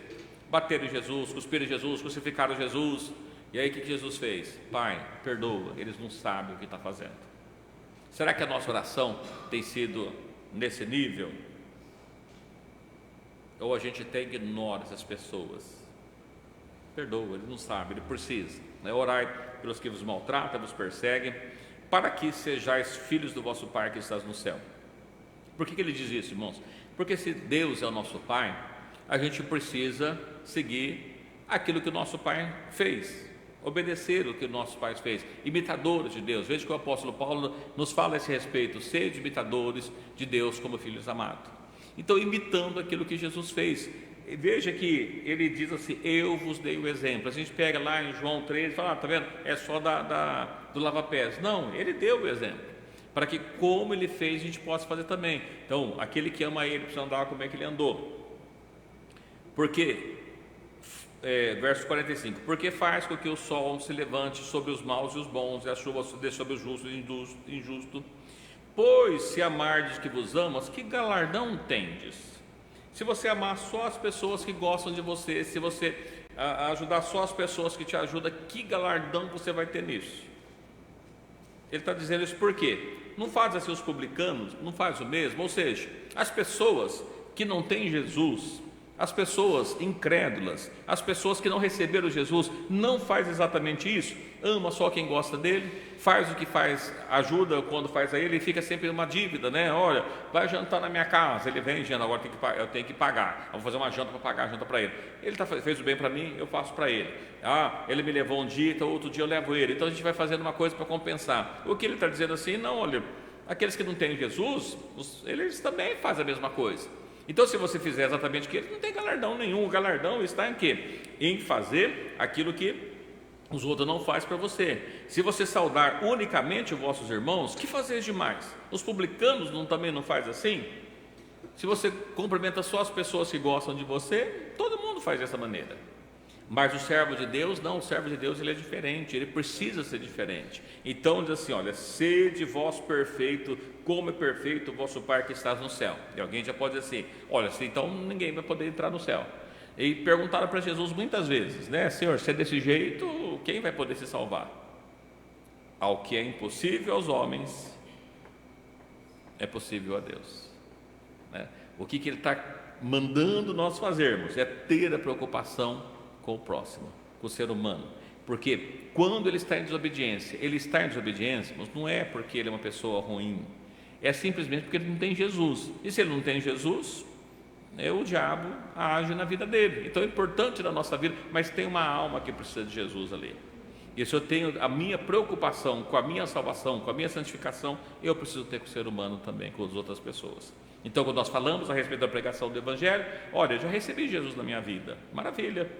Bateram em Jesus, cuspiram em Jesus, crucificaram Jesus. E aí o que Jesus fez? Pai, perdoa, eles não sabem o que está fazendo. Será que a nossa oração tem sido nesse nível? Ou a gente até ignora essas pessoas? Perdoa, ele não sabe, ele precisa, né? Orai pelos que vos maltratam, vos perseguem, para que sejais filhos do vosso Pai que estás no céu. Por que ele diz isso, irmãos? Porque se Deus é o nosso Pai, a gente precisa seguir aquilo que o nosso Pai fez, obedecer o que o nosso Pai fez, imitadores de Deus. Veja que o apóstolo Paulo nos fala a esse respeito: sede imitadores de Deus como filhos amados. Então, imitando aquilo que Jesus fez. Veja que ele diz assim: eu vos dei o exemplo. A gente pega lá em João 13 e fala: tá vendo? É só do lava-pés. Não, ele deu o exemplo, para que como ele fez, a gente possa fazer também. Então, aquele que ama ele precisa andar como é que ele andou. Porque, verso 45, porque faz com que o sol se levante sobre os maus e os bons, e a chuva se dê sobre o justo e injusto. Pois se amardes que vos amas, que galardão tendes? Se você amar só as pessoas que gostam de você, se você ajudar só as pessoas que te ajudam, que galardão você vai ter nisso? Ele está dizendo isso por quê? Não faz assim os publicanos, não faz o mesmo? Ou seja, as pessoas que não têm Jesus, as pessoas incrédulas, as pessoas que não receberam Jesus, não faz exatamente isso? Ama só quem gosta dele, faz o que faz, ajuda quando faz a ele, e fica sempre uma dívida, né? Olha, vai jantar na minha casa, ele vem, Jana, agora eu tenho que pagar, eu vou fazer uma janta para pagar a janta para ele. Ele fez o bem para mim, eu faço para ele. Ele me levou um dia, então outro dia eu levo ele. Então a gente vai fazendo uma coisa para compensar. O que ele está dizendo assim? Não, olha, aqueles que não têm Jesus, eles também fazem a mesma coisa. Então, se você fizer exatamente aquilo, não tem galardão nenhum. O galardão está em quê? Em fazer aquilo que os outros não fazem para você. Se você saudar unicamente os vossos irmãos, que fazeis demais? Os publicanos também não faz assim? Se você cumprimenta só as pessoas que gostam de você, todo mundo faz dessa maneira. Mas o servo de Deus, não, o servo de Deus ele é diferente, ele precisa ser diferente. Então diz assim: olha, sede vós perfeito, como é perfeito o vosso Pai que está no céu. E alguém já pode dizer assim: olha, então ninguém vai poder entrar no céu. E perguntaram para Jesus muitas vezes, né? Senhor, se é desse jeito, quem vai poder se salvar? Ao que é impossível aos homens, é possível a Deus, né? O que ele está mandando nós fazermos é ter a preocupação com o próximo, com o ser humano. Porque quando ele está em desobediência, mas não é porque ele é uma pessoa ruim, é simplesmente porque ele não tem Jesus. E se ele não tem Jesus, o diabo age na vida dele. Então é importante na nossa vida, mas tem uma alma que precisa de Jesus ali. E se eu tenho a minha preocupação com a minha salvação, com a minha santificação, eu preciso ter com o ser humano também, com as outras pessoas. Então, quando nós falamos a respeito da pregação do Evangelho, olha, eu já recebi Jesus na minha vida, maravilha.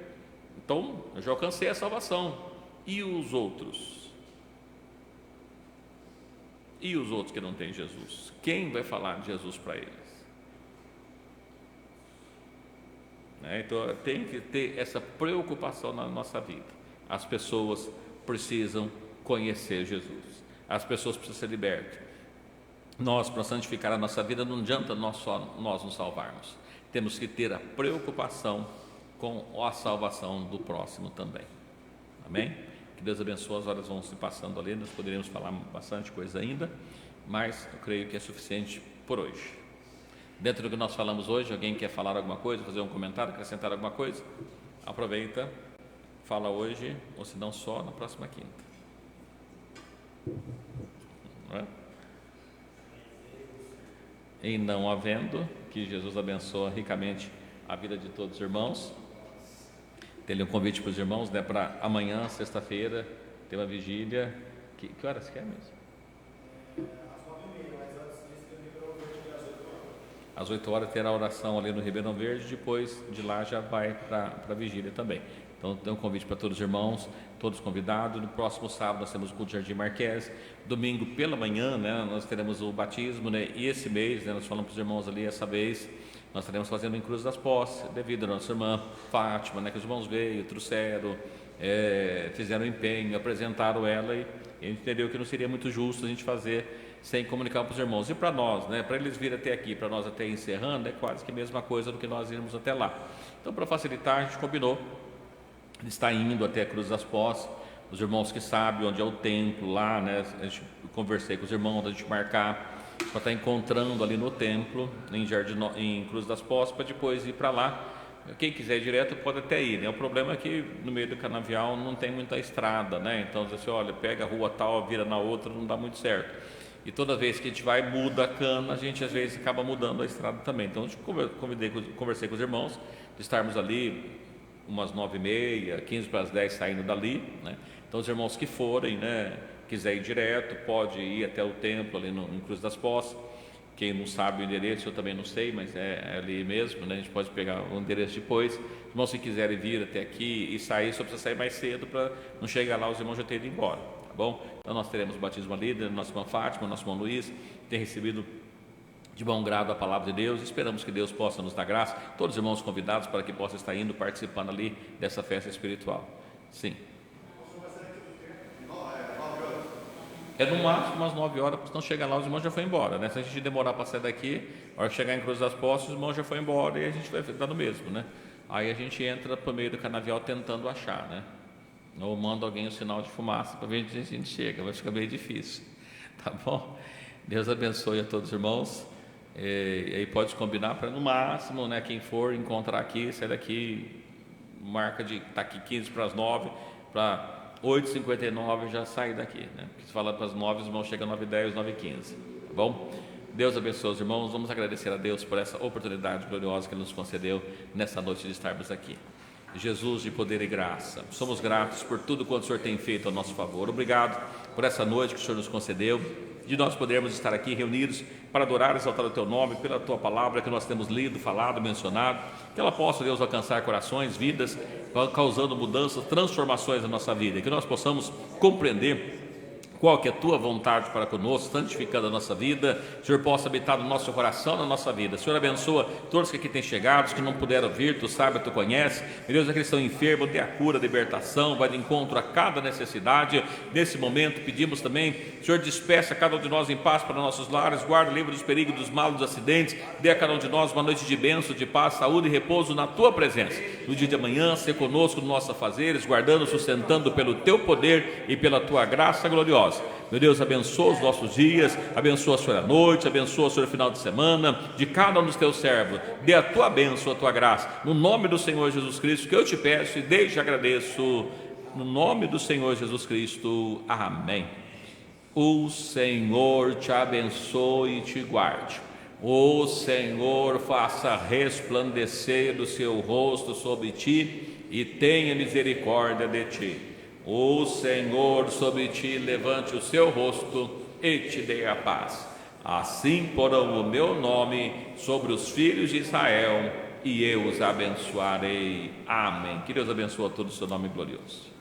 Então, eu já alcancei a salvação. E os outros? E os outros que não têm Jesus? Quem vai falar de Jesus para eles? Então, tem que ter essa preocupação na nossa vida. As pessoas precisam conhecer Jesus. As pessoas precisam ser libertas. Nós, para santificar a nossa vida, não adianta nós nos salvarmos. Temos que ter a preocupação com a salvação do próximo também. Amém? Que Deus abençoe. As horas vão se passando ali, nós poderíamos falar bastante coisa ainda, mas eu creio que é suficiente por hoje. Dentro do que nós falamos hoje, alguém quer falar alguma coisa, fazer um comentário, acrescentar alguma coisa? Aproveita, fala hoje, ou se não só na próxima quinta. Não é? E não havendo, que Jesus abençoe ricamente a vida de todos os irmãos. Tem um convite para os irmãos, né, para amanhã, sexta-feira, ter uma vigília. Que horas que é mesmo? Às 8 horas terá a oração ali no Ribeirão Verde, depois de lá já vai para a vigília também. Então tem um convite para todos os irmãos, todos convidados. No próximo sábado nós temos o culto de Jardim Marquês. Domingo pela manhã, né, nós teremos o batismo, né, e esse mês, né, nós falamos para os irmãos ali, essa vez nós estaremos fazendo em Cruz das Posses, devido à nossa irmã Fátima, né, que os irmãos veio, trouxeram, fizeram empenho, apresentaram ela, e a gente entendeu que não seria muito justo a gente fazer sem comunicar para os irmãos. E para nós, né, para eles virem até aqui, para nós até encerrando, é quase que a mesma coisa do que nós irmos até lá. Então, para facilitar, a gente combinou de estar indo até a Cruz das Posses. Os irmãos que sabem onde é o templo lá, né, a gente conversei com os irmãos da gente marcar para estar encontrando ali no templo, em Cruz das Poças, para depois ir para lá. Quem quiser ir direto pode até ir, né? O problema é que no meio do canavial não tem muita estrada, né? Então você olha, pega a rua tal, vira na outra, não dá muito certo. E toda vez que a gente vai, muda a cana, a gente às vezes acaba mudando a estrada também. Então conversei com os irmãos de estarmos ali umas 9h30, 15 para as 10 saindo dali, né? Então os irmãos que forem, né, quiser ir direto, pode ir até o templo ali em Cruz das Poças. Quem não sabe o endereço, eu também não sei, mas é ali mesmo, né? A gente pode pegar o endereço depois. Os irmãos, se quiserem vir até aqui e sair, só precisa sair mais cedo para não chegar lá, os irmãos já terem ido embora, tá bom? Então nós teremos o batismo ali, nossa irmã Fátima, nosso irmão Luiz, tem recebido de bom grado a palavra de Deus. Esperamos que Deus possa nos dar graça, todos os irmãos convidados para que possam estar indo, participando ali dessa festa espiritual. Sim. É no máximo umas 9 horas, porque senão chegar lá os irmãos já foram embora, né? Se a gente demorar para sair daqui, a hora que chegar em Cruz das Poças, os irmãos já foram embora e a gente vai dar no mesmo, né? Aí a gente entra para o meio do canavial tentando achar, né? Ou manda alguém um sinal de fumaça para ver se a gente chega, vai ficar meio difícil, tá bom? Deus abençoe a todos os irmãos. E aí pode combinar para no máximo, né? Quem for encontrar aqui, sair daqui, marca de estar aqui 15 para as 9, para 8h59 já sai daqui, né? Porque se fala para as 9, os irmãos chegam 9h10, 9h15, tá bom? Deus abençoe os irmãos. Vamos agradecer a Deus por essa oportunidade gloriosa que Ele nos concedeu nessa noite de estarmos aqui. Jesus de poder e graça, somos gratos por tudo quanto o Senhor tem feito a nosso favor. Obrigado por essa noite que o Senhor nos concedeu, de nós podermos estar aqui reunidos para adorar e exaltar o Teu nome, pela Tua palavra que nós temos lido, falado, mencionado, que ela possa, Deus, alcançar corações, vidas, causando mudanças, transformações na nossa vida, que nós possamos compreender qual que é a Tua vontade para conosco, santificando a nossa vida. O Senhor possa habitar no nosso coração, na nossa vida. O Senhor abençoa todos que aqui têm chegado, que não puderam vir, Tu sabe, Tu conhece. Meu Deus, aqueles que estão enfermos, dê a cura, a libertação, vai de encontro a cada necessidade. Nesse momento pedimos também, o Senhor despeça cada um de nós em paz para nossos lares, guarda, livre dos perigos, dos maus, dos acidentes, dê a cada um de nós uma noite de bênção, de paz, saúde e repouso na Tua presença. No dia de amanhã, ser conosco nos nossos afazeres, guardando, sustentando pelo Teu poder e pela Tua graça gloriosa. Meu Deus, abençoa os nossos dias, abençoa a Senhora a noite, abençoa o Senhor o final de semana, de cada um dos Teus servos, dê a Tua bênção, a Tua graça, no nome do Senhor Jesus Cristo, que eu te peço e desde agradeço, no nome do Senhor Jesus Cristo, amém. O Senhor te abençoe e te guarde, o Senhor faça resplandecer o seu rosto sobre ti e tenha misericórdia de ti. O Senhor sobre ti levante o seu rosto e te dê a paz. Assim porão o meu nome sobre os filhos de Israel e eu os abençoarei. Amém. Que Deus abençoe a todos o seu nome glorioso.